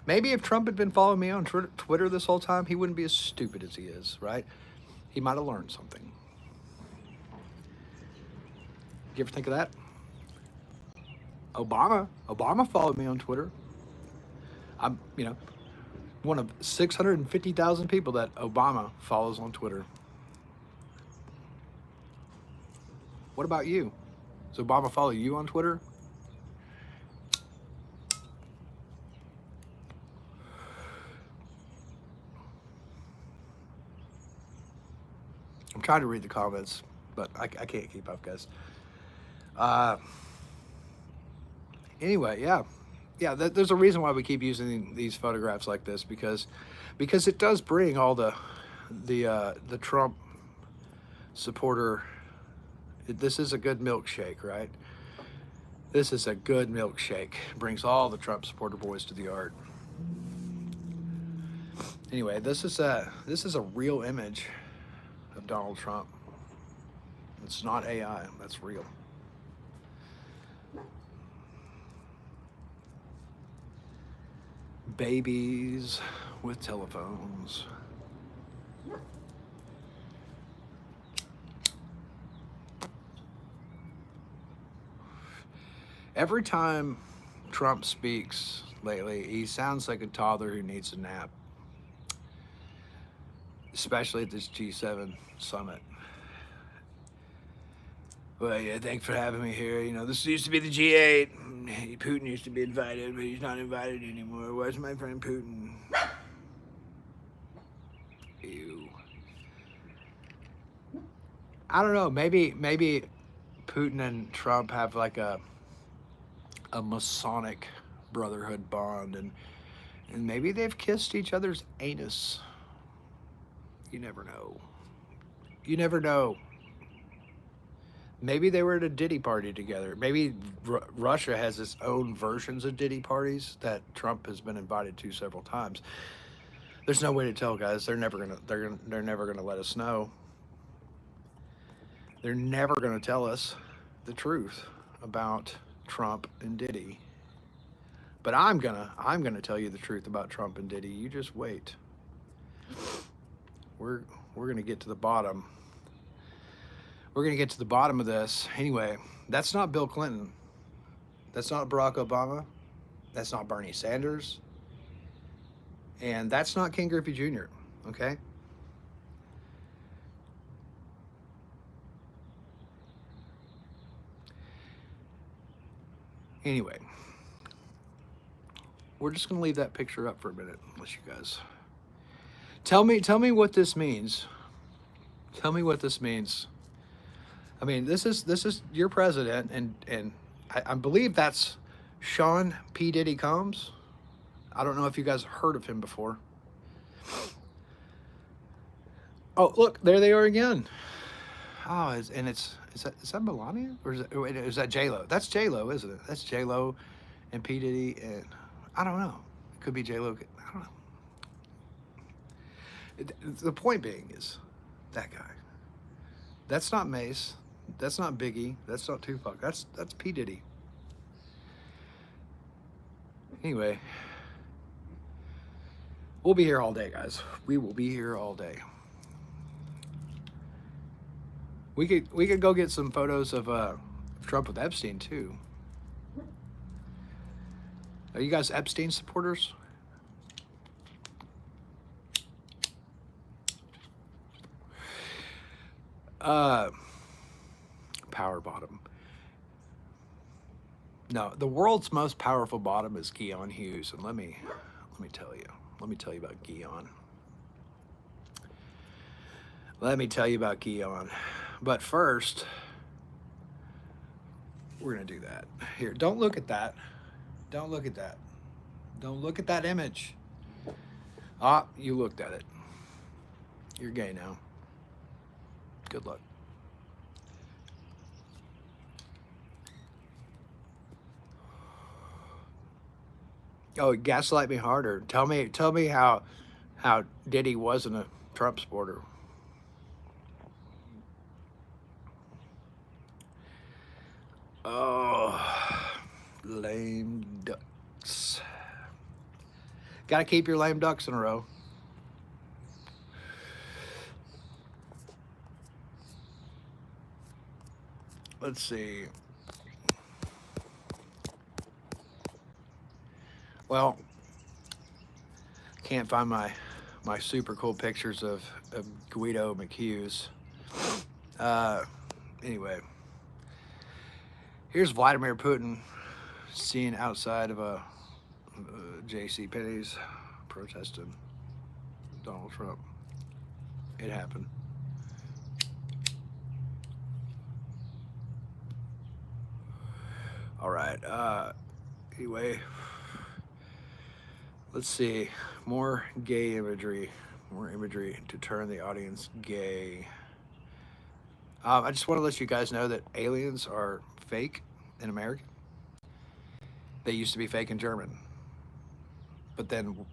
Maybe if Trump had been following me on Twitter this whole time, he wouldn't be as stupid as he is, right? He might have learned something. You ever think of that? Obama followed me on Twitter. I'm, one of 650,000 people that Obama follows on Twitter. What about you? Does Obama follow you on Twitter? I'm trying to read the comments, but I can't keep up, guys. Anyway, yeah. There's a reason why we keep using these photographs like this, because it does bring all the Trump supporter. This is a good milkshake, right? This is a good milkshake. Brings all the Trump supporter boys to the art. Anyway, this is a real image of Donald Trump. It's not AI. That's real. Babies with telephones. Every time Trump speaks lately, he sounds like a toddler who needs a nap, especially at this G7 summit. Well, yeah, thanks for having me here. This used to be the G8. Putin used to be invited, but he's not invited anymore. Where's my friend Putin? Ew. I don't know. Maybe Putin and Trump have like a Masonic brotherhood bond, and maybe they've kissed each other's anus. You never know. Maybe they were at a Diddy party together. Maybe Russia has its own versions of Diddy parties that Trump has been invited to several times. There's no way to tell, guys. They're never gonna let us know. They're never gonna tell us the truth about Trump and Diddy. But I'm gonna tell you the truth about Trump and Diddy. You just wait. We're gonna get to the bottom. We're gonna get to the bottom of this. Anyway, that's not Bill Clinton. That's not Barack Obama. That's not Bernie Sanders. And that's not King Griffey Jr., okay? Anyway, we're just gonna leave that picture up for a minute, unless you guys tell me what this means. Tell me what this means. I mean, this is your president, and I believe that's Sean P. Diddy Combs. I don't know if you guys heard of him before. Oh, look, there they are again. Oh, is that Melania, or is that J Lo? That's J Lo, isn't it? That's J Lo and P Diddy, and I don't know. It could be J Lo. I don't know. The point being is that guy. That's not Mace. That's not Biggie. That's not Tupac. That's P Diddy. Anyway, we'll be here all day, guys. We will be here all day. We could go get some photos of Trump with Epstein too. Are you guys Epstein supporters? Power bottom. No, the world's most powerful bottom is Keon Hughes, and let me tell you. Let me tell you about Keon. Let me tell you about Keon. But first, we're gonna do that. Here, don't look at that. Don't look at that. Don't look at that image. Ah, you looked at it. You're gay now. Good luck. Oh, gaslight me harder. Tell me how Diddy wasn't a Trump supporter. Oh, lame ducks. Gotta keep your lame ducks in a row. Let's see. Well, can't find my super cool pictures of Guido McHughes. Anyway, here's Vladimir Putin seen outside of a J.C. Penney's protesting Donald Trump. It happened. All right. Anyway, let's see. More gay imagery. More imagery to turn the audience gay. I just want to let you guys know that aliens are fake in America. They used to be fake in German. But then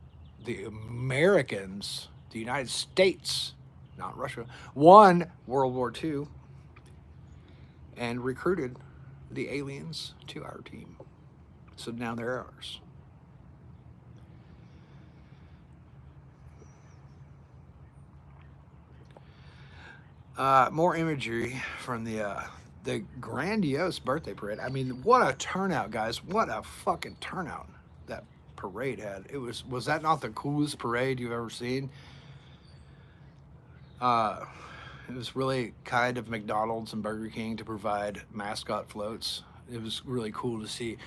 the Americans, the United States, not Russia, won World War II and recruited the aliens to our team. So now they're ours. More imagery from the grandiose birthday parade. I mean, what a turnout, guys! What a fucking turnout that parade had. Was that not the coolest parade you've ever seen? It was really kind of McDonald's and Burger King to provide mascot floats. It was really cool to see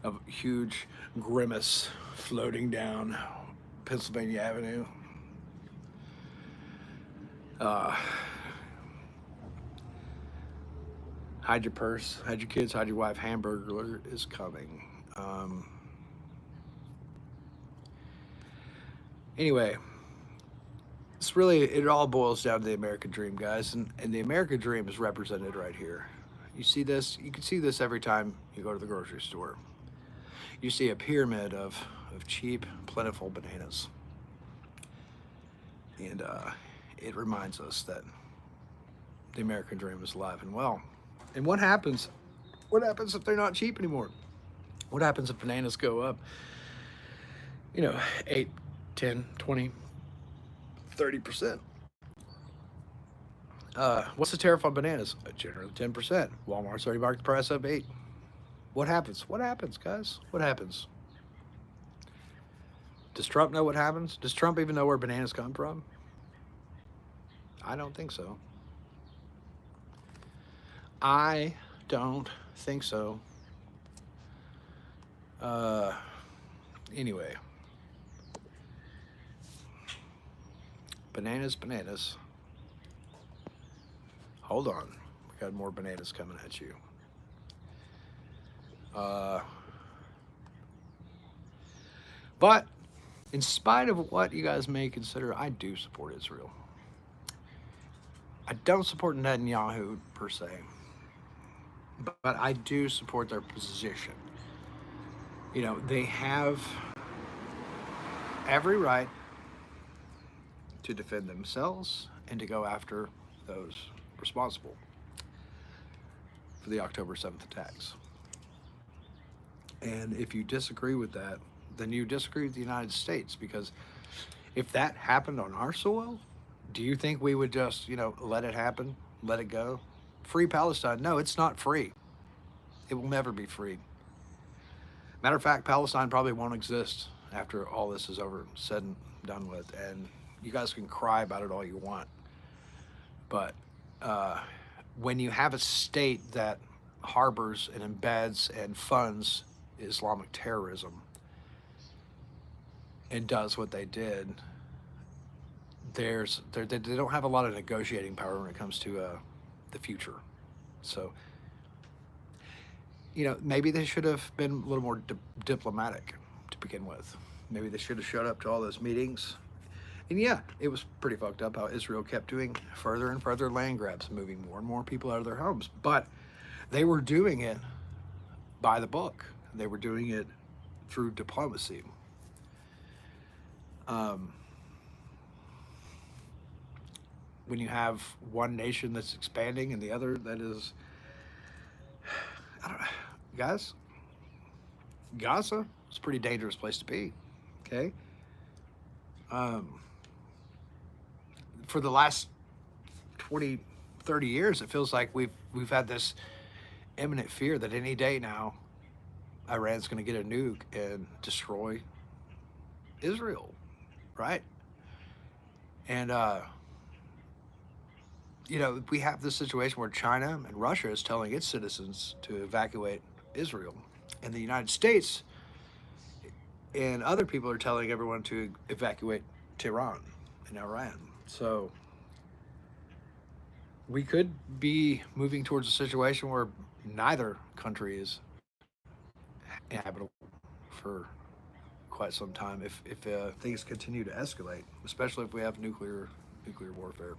a huge grimace floating down Pennsylvania Avenue. Hide your purse, hide your kids, hide your wife. Hamburglar is coming. Anyway, it's really, it all boils down to the American dream, guys. And the American dream is represented right here. You see this? You can see this every time you go to the grocery store. You see a pyramid of cheap, plentiful bananas. And it reminds us that the American dream is alive and well. And what happens? What happens if they're not cheap anymore? What happens if bananas go up, 8, 10, 20, 30%? What's the tariff on bananas? Generally 10%. Walmart's already marked the price up 8. What happens? What happens, guys? What happens? Does Trump know what happens? Does Trump even know where bananas come from? I don't think so. I don't think so. Uh, anyway, bananas, bananas. Hold on. We got more bananas coming at you. Uh, but in spite of what you guys may consider, I do support Israel. I don't support Netanyahu per se, but I do support their position. You know, they have every right to defend themselves and to go after those responsible for the October 7th attacks. And if you disagree with that, then you disagree with the United States, because if that happened on our soil, do you think we would just, let it happen, let it go? Free Palestine? No, it's not free. It will never be free. Matter of fact, Palestine probably won't exist after all this is over, said and done with. And you guys can cry about it all you want. But when you have a state that harbors and embeds and funds Islamic terrorism and does what they did, they don't have a lot of negotiating power when it comes to the future. So, maybe they should have been a little more diplomatic to begin with. Maybe they should have showed up to all those meetings. And yeah, it was pretty fucked up how Israel kept doing further and further land grabs, moving more and more people out of their homes. But they were doing it by the book. They were doing it through diplomacy. When you have one nation that's expanding and the other that is, I don't know, guys, Gaza is a pretty dangerous place to be. Okay. For the last 20, 30 years, it feels like we've had this imminent fear that any day now, Iran's going to get a nuke and destroy Israel, right? And we have this situation where China and Russia is telling its citizens to evacuate Israel, and the United States and other people are telling everyone to evacuate Tehran and Iran. So we could be moving towards a situation where neither country is habitable for quite some time if things continue to escalate, especially if we have nuclear warfare.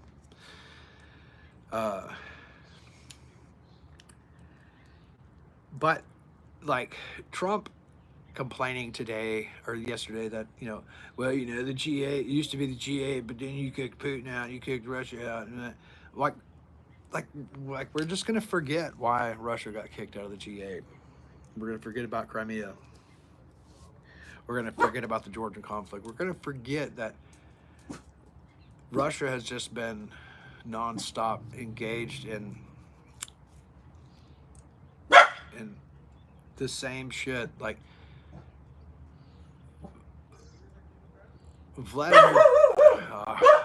But like Trump complaining today or yesterday that the G8 it used to be the G8, but then you kicked Putin out, you kicked Russia out, and like we're just gonna forget why Russia got kicked out of the G8. We're gonna forget about Crimea. We're gonna forget about the Georgian conflict. We're gonna forget that Russia has just been nonstop engaged in the same shit. Like Vladimir.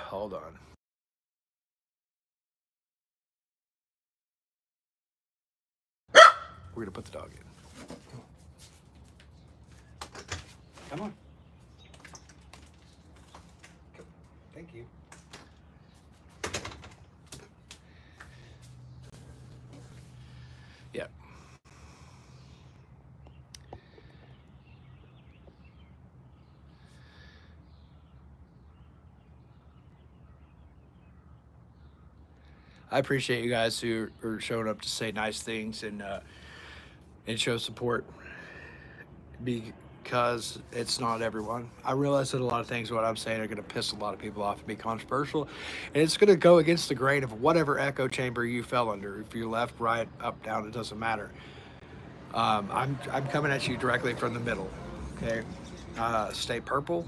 Hold on. We're gonna put the dog in. Come on. Thank you. Yeah. I appreciate you guys who are showing up to say nice things and show support, because it's not everyone. I realize that a lot of things what I'm saying are going to piss a lot of people off and be controversial, and it's going to go against the grain of whatever echo chamber you fell under. If you're left, right, up, down, it doesn't matter. I'm coming at you directly from the middle. Okay, stay purple.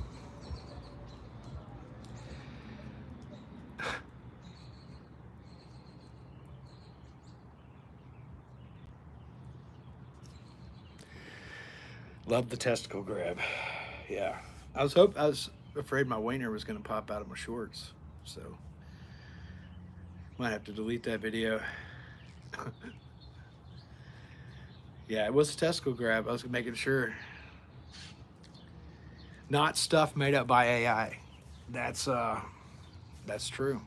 Love the testicle grab. Yeah. I was afraid my wiener was going to pop out of my shorts, so might have to delete that video. Yeah, it was a testicle grab. I was making sure, not stuff made up by AI. That's true.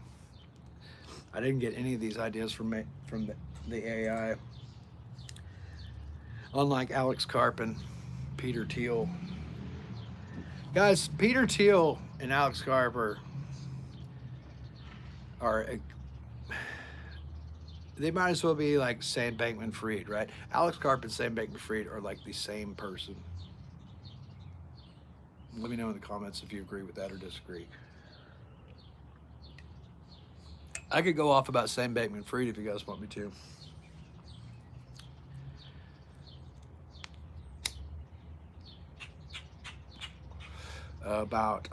I didn't get any of these ideas from the AI. Unlike Alex Karp and Peter Thiel. Guys, Peter Thiel and Alex Karp are they might as well be like Sam Bankman-Fried, right? Alex Karp and Sam Bankman-Fried are like the same person. Let me know in the comments if you agree with that or disagree. I could go off about Sam Bankman-Fried if you guys want me to. About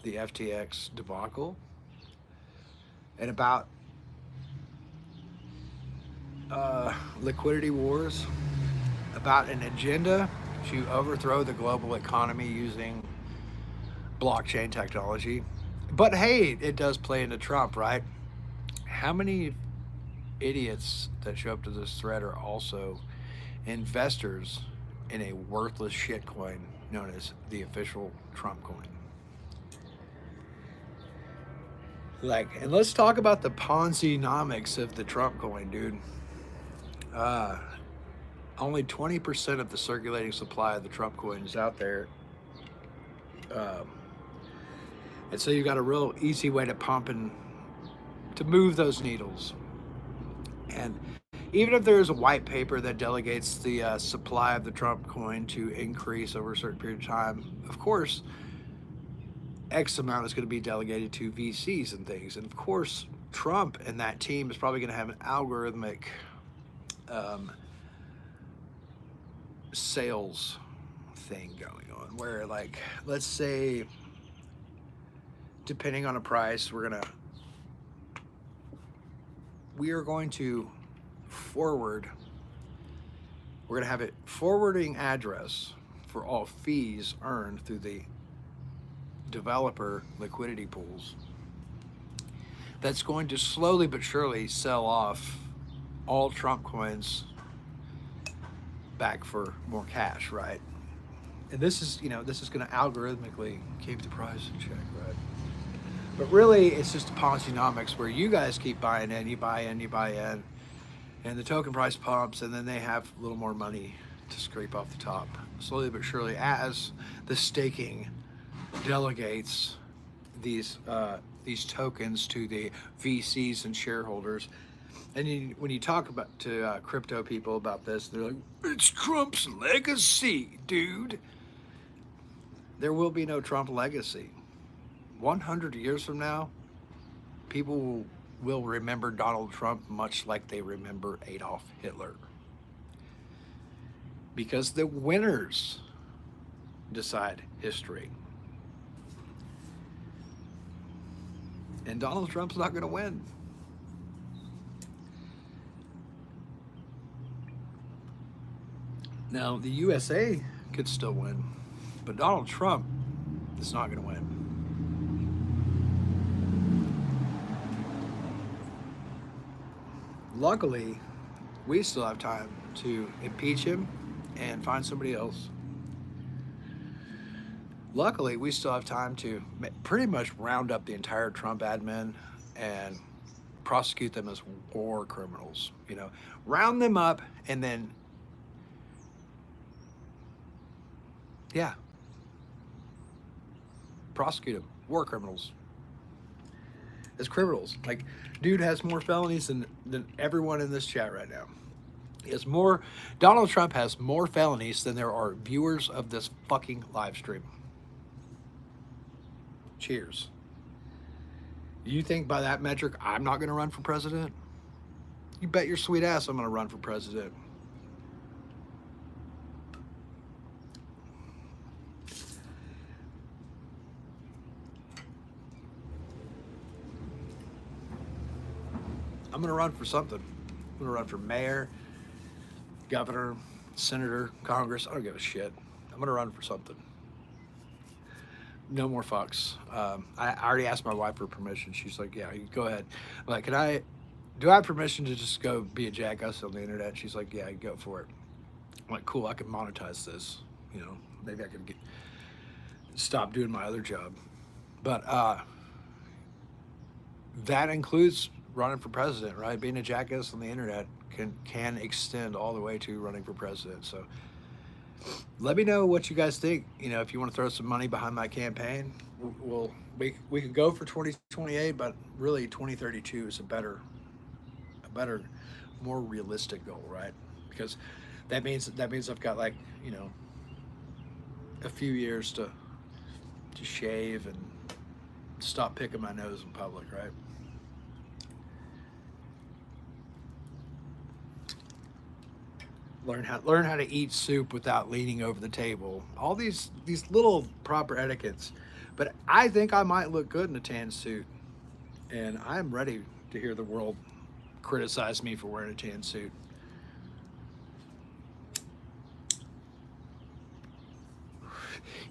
the FTX debacle and about liquidity wars, about an agenda to overthrow the global economy using blockchain technology. But hey, it does play into Trump, right? How many idiots that show up to this thread are also investors in a worthless shitcoin known as the official Trump coin? Like, and let's talk about the Ponzi-nomics of the Trump coin, dude. Only 20% of the circulating supply of the Trump coin is out there. And so you've got a real easy way to pump and to move those needles. And even if there is a white paper that delegates the supply of the Trump coin to increase over a certain period of time, of course, X amount is going to be delegated to VCs and things. And of course, Trump and that team is probably going to have an algorithmic sales thing going on where, like, let's say, depending on a price, we are going to forward, we're going to have a forwarding address for all fees earned through the developer liquidity pools that's going to slowly but surely sell off all Trump coins back for more cash, right? And this is going to algorithmically keep the price in check, right? But really, it's just Ponzi-nomics where you guys keep buying in, you buy in, and the token price pumps, and then they have a little more money to scrape off the top. Slowly but surely, as the staking delegates these tokens to the VCs and shareholders. And when you talk to crypto people about this, they're like, it's Trump's legacy, dude. There will be no Trump legacy. 100 years from now, people will remember Donald Trump much like they remember Adolf Hitler. Because the winners decide history. And Donald Trump's not going to win. Now, the USA could still win, but Donald Trump is not going to win. Luckily, we still have time to impeach him and find somebody else. Luckily, we still have time to pretty much round up the entire Trump admin and prosecute them as war criminals. Round them up and then, prosecute them, war criminals, as criminals. Like, dude has more felonies than everyone in this chat right now. Donald Trump has more felonies than there are viewers of this fucking live stream. Cheers. You think by that metric I'm not going to run for president? You bet your sweet ass I'm going to run for president. I'm going to run for something. I'm going to run for mayor, governor, senator, Congress. I don't give a shit. I'm gonna run for something. No more fucks. I already asked my wife for permission. She's like, yeah, you go ahead. I'm like, do I have permission to just go be a jackass on the internet? She's like, yeah, you go for it. I'm like, cool, I can monetize this. You know, maybe I can stop doing my other job. But that includes running for president, right? Being a jackass on the internet can extend all the way to running for president. So let me know what you guys think. You know, if you want to throw some money behind my campaign, we could go for 2028, but really 2032 is a better, more realistic goal, right? Because that means I've got, like, you know, a few years to shave and stop picking my nose in public, right? Learn how to eat soup without leaning over the table. All these little proper etiquettes. But I think I might look good in a tan suit, and I'm ready to hear the world criticize me for wearing a tan suit.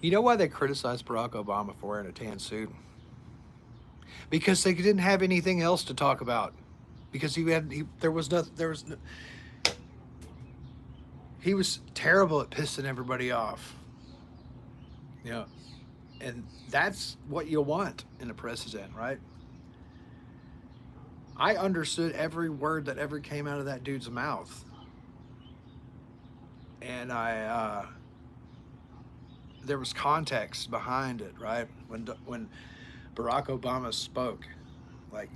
You know why they criticized Barack Obama for wearing a tan suit? Because they didn't have anything else to talk about. Because he was terrible at pissing everybody off. You know, and that's what you want in a president, right? I understood every word that ever came out of that dude's mouth, and there was context behind it, right? When Barack Obama spoke, like,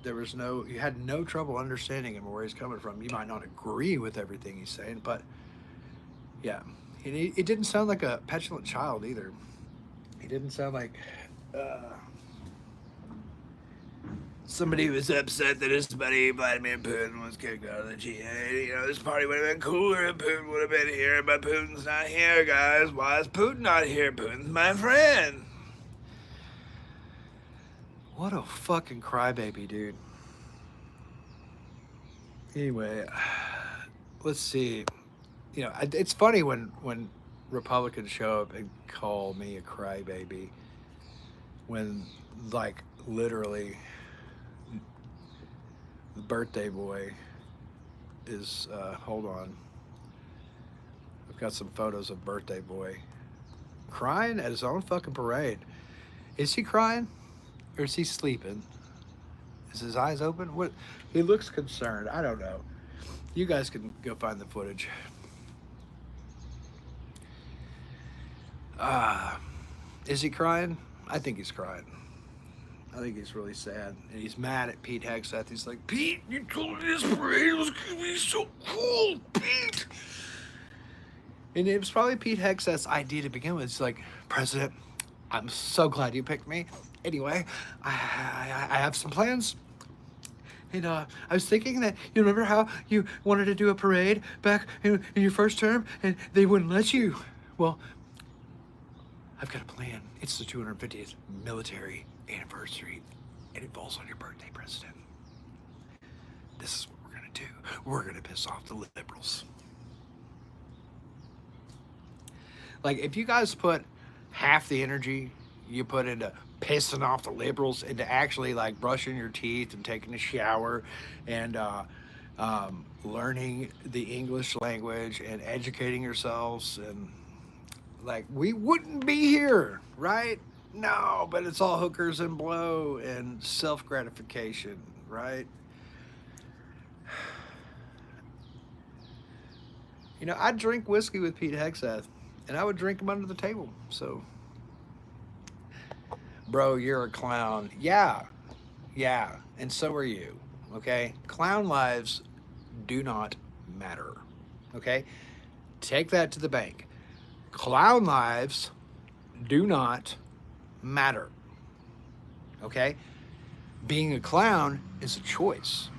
you had no trouble understanding him or where he's coming from. You might not agree with everything he's saying, but yeah, it didn't sound like a petulant child either. He didn't sound like uh, somebody who was upset that his buddy Vladimir Putin was kicked out of the G8. You know, this party would have been cooler if Putin would have been here, but Putin's not here, guys. Why is Putin not here? Putin's my friend. What a fucking crybaby, dude. Anyway, let's see. You know, it's funny when Republicans show up and call me a crybaby when, like, literally the birthday boy is. Hold on. I've got some photos of birthday boy crying at his own fucking parade. Is he crying? Or is he sleeping? Is his eyes open? What? He looks concerned. I don't know. You guys can go find the footage. Is he crying? I think he's crying. I think he's really sad. And he's mad at Pete Hegseth. He's like, Pete, you told me this parade was going to be so cool, Pete. And it was probably Pete Hegseth's idea to begin with. It's like, President, I'm so glad you picked me. Anyway, I have some plans. And I was thinking that, you remember how you wanted to do a parade back in your first term and they wouldn't let you? Well, I've got a plan. It's the 250th military anniversary and it falls on your birthday, President. This is what we're going to do. We're going to piss off the liberals. Like, if you guys put half the energy you put into pissing off the liberals into actually, like, brushing your teeth and taking a shower and learning the English language and educating yourselves, and, like, we wouldn't be here, right? No, but it's all hookers and blow and self-gratification, right? You know, I'd drink whiskey with Pete Hegseth, and I would drink him under the table, so... Bro, you're a clown. Yeah, and so are you, okay? Clown lives do not matter, okay? Take that to the bank. Clown lives do not matter, okay? Being a clown is a choice.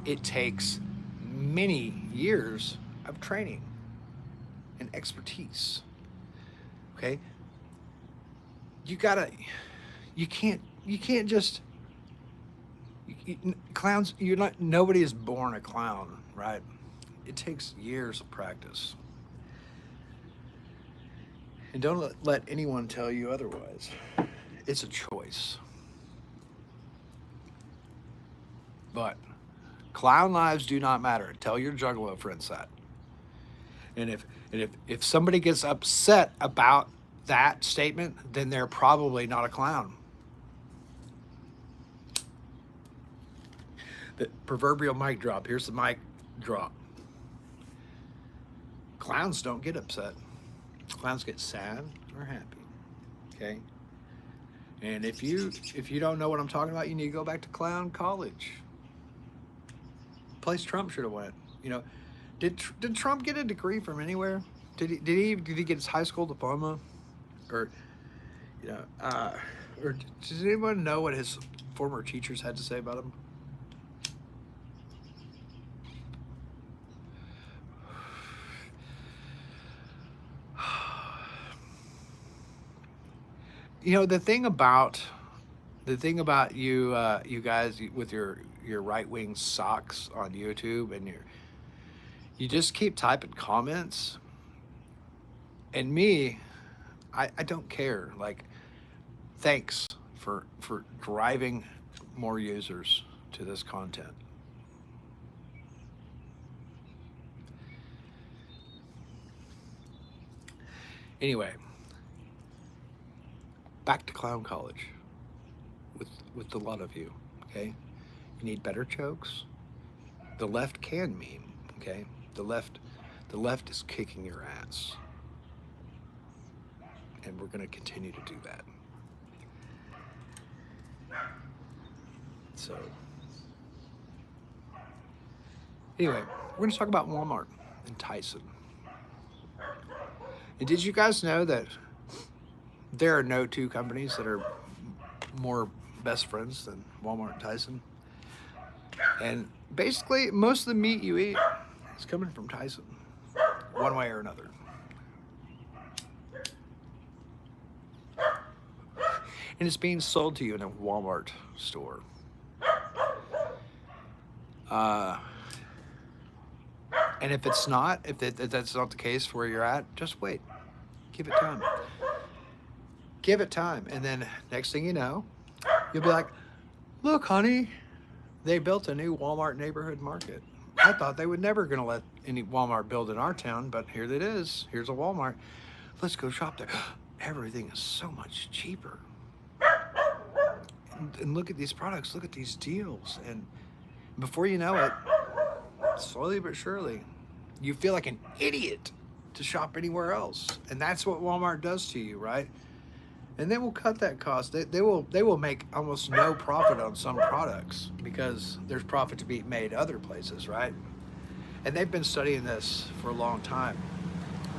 It takes many years of training and expertise, okay? You can't just, clowns, nobody is born a clown, right? It takes years of practice. And don't let anyone tell you otherwise. It's a choice. But clown lives do not matter. Tell your juggalo friends that. And if somebody gets upset about that statement, then they're probably not a clown. The proverbial mic drop. Here's the mic drop. Clowns don't get upset. Clowns get sad or happy. Okay? And if you don't know what I'm talking about, you need to go back to clown college. Place Trump should have went. You know, did Trump get a degree from anywhere? Did he get his high school diploma, or or does anyone know what his former teachers had to say about him? You know, the thing about you you guys with your right wing socks on YouTube, and you just keep typing comments, and me, I don't care. Like, thanks for driving more users to this content. Anyway, back to clown college with a lot of you. Okay, you need better jokes. The left can meme. Okay, the left is kicking your ass, and we're going to continue to do that. So anyway, we're going to talk about Walmart and Tyson. And did you guys know that there are no two companies that are more best friends than Walmart and Tyson? And basically, most of the meat you eat is coming from Tyson, one way or another. And it's being sold to you in a Walmart store. And if it's not, if that's not the case where you're at, just wait. Give it time. Give it time. And then next thing you know, you'll be like, look, honey, they built a new Walmart neighborhood market. I thought they were never going to let any Walmart build in our town, but here it is. Here's a Walmart. Let's go shop there. Everything is so much cheaper. And look at these products. Look at these deals. And before you know it, slowly but surely, you feel like an idiot to shop anywhere else. And that's what Walmart does to you, right? And they will cut that cost. They will make almost no profit on some products because there's profit to be made other places, right? And they've been studying this for a long time.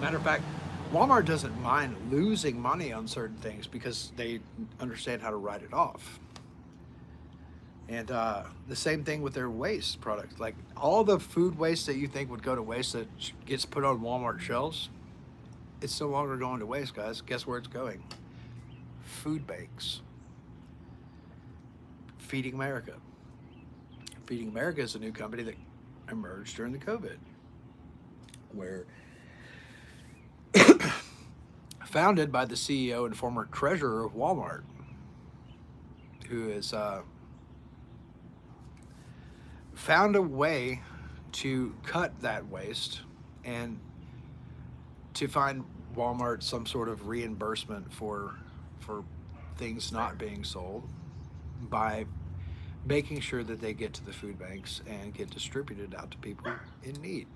Matter of fact, Walmart doesn't mind losing money on certain things because they understand how to write it off. And the same thing with their waste products. Like all the food waste that you think would go to waste that gets put on Walmart shelves, it's no longer going to waste, guys. Guess where it's going? Food banks. Feeding America. Feeding America is a new company that emerged during the COVID, where founded by the CEO and former treasurer of Walmart, who is found a way to cut that waste and to find Walmart some sort of reimbursement for things not being sold by making sure that they get to the food banks and get distributed out to people in need.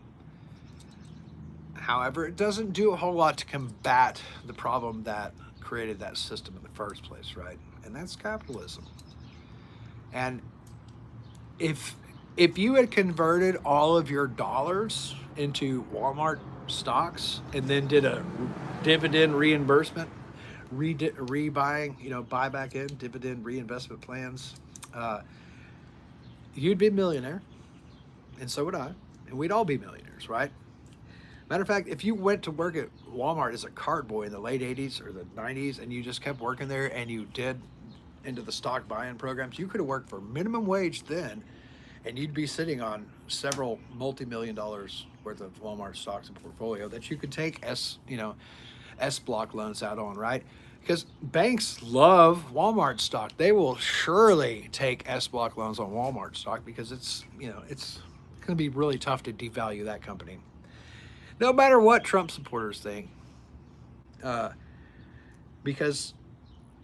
However, it doesn't do a whole lot to combat the problem that created that system in the first place, right? And that's capitalism. And if you had converted all of your dollars into Walmart stocks and then did a dividend reimbursement, rebuying, buy back in, dividend reinvestment plans, you'd be a millionaire, and so would I, and we'd all be millionaires, right? Matter of fact, if you went to work at Walmart as a cart boy in the late 80s or the 90s and you just kept working there and you did into the stock buy-in programs, you could have worked for minimum wage then, and you'd be sitting on several multi-million dollars worth of Walmart stocks and portfolio that you could take as S block loans out on, right? Because banks love Walmart stock. They will surely take S block loans on Walmart stock because it's going to be really tough to devalue that company. No matter what Trump supporters think, uh, because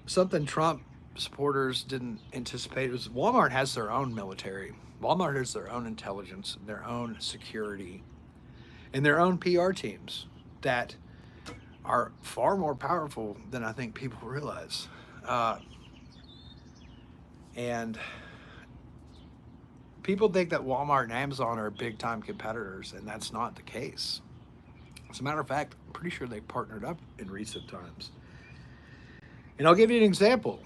something Trump supporters didn't anticipate was Walmart has their own military. Walmart has their own intelligence, their own security, and their own PR teams that are far more powerful than I think people realize. And people think that Walmart and Amazon are big time competitors, and that's not the case. As a matter of fact, I'm pretty sure they partnered up in recent times. And I'll give you an example.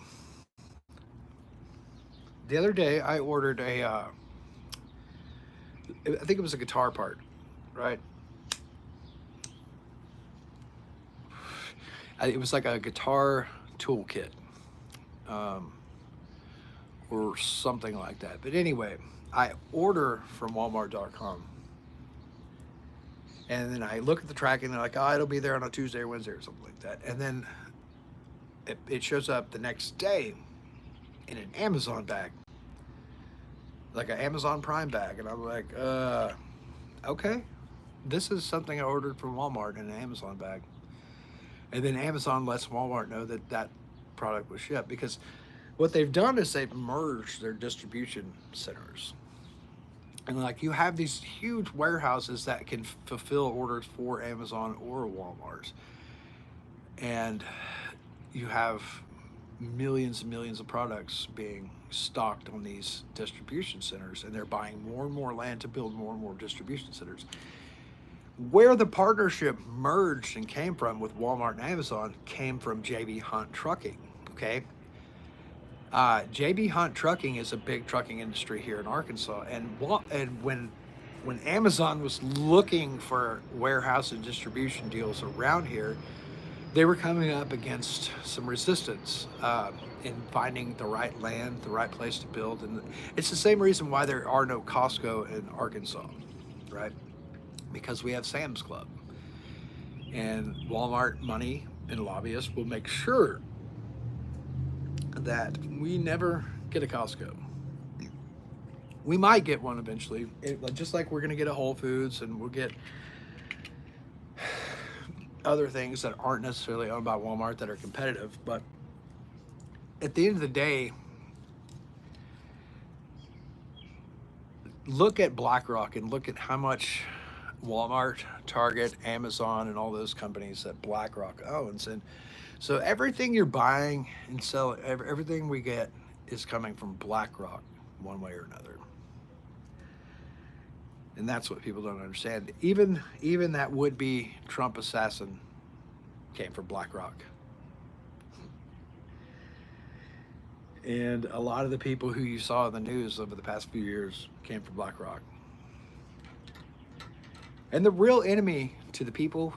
The other day, I ordered I think it was a guitar part, right? It was like a guitar toolkit, um, or something like that. But anyway, I order from Walmart.com, and then I look at the tracking. And they're like, "Oh, it'll be there on a Tuesday or Wednesday or something like that." And then it shows up the next day in an Amazon bag, like an Amazon Prime bag, and I'm like, okay, this is something I ordered from Walmart in an Amazon bag. And then Amazon lets Walmart know that that product was shipped because what they've done is they've merged their distribution centers. And like you have these huge warehouses that can fulfill orders for Amazon or Walmart. And you have millions and millions of products being stocked on these distribution centers, and they're buying more and more land to build more and more distribution centers. Where the partnership merged and came from with Walmart and Amazon came from JB Hunt Trucking. Okay, JB Hunt Trucking is a big trucking industry here in Arkansas, and when Amazon was looking for warehouse and distribution deals around here, they were coming up against some resistance in finding the right land, the right place to build, and it's the same reason why there are no Costco in Arkansas, right? Because we have Sam's Club, and Walmart money and lobbyists will make sure that we never get a Costco. We might get one eventually, just like we're going to get a Whole Foods, and we'll get other things that aren't necessarily owned by Walmart that are competitive. But at the end of the day, look at BlackRock and look at how much Walmart, Target, Amazon, and all those companies that BlackRock owns. And so everything you're buying and selling, everything we get is coming from BlackRock one way or another. And that's what people don't understand. Even that would-be Trump assassin came from BlackRock. And a lot of the people who you saw in the news over the past few years came from BlackRock. And the real enemy to the people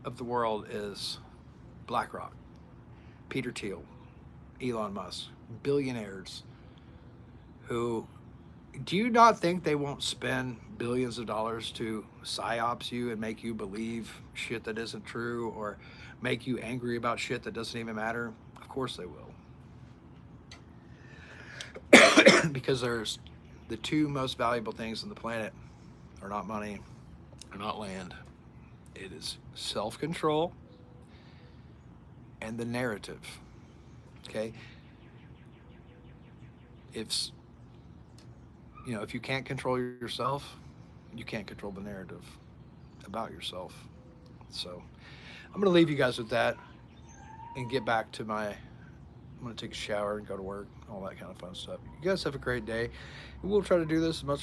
of the world is BlackRock, Peter Thiel, Elon Musk, billionaires who, do you not think they won't spend billions of dollars to psyops you and make you believe shit that isn't true or make you angry about shit that doesn't even matter? Of course they will. Because there's the two most valuable things on the planet are not money, are not land. It is self-control and the narrative. Okay? If you can't control yourself, you can't control the narrative about yourself. So I'm going to leave you guys with that and get back to I'm going to take a shower and go to work, all that kind of fun stuff. You guys have a great day. We'll try to do this as much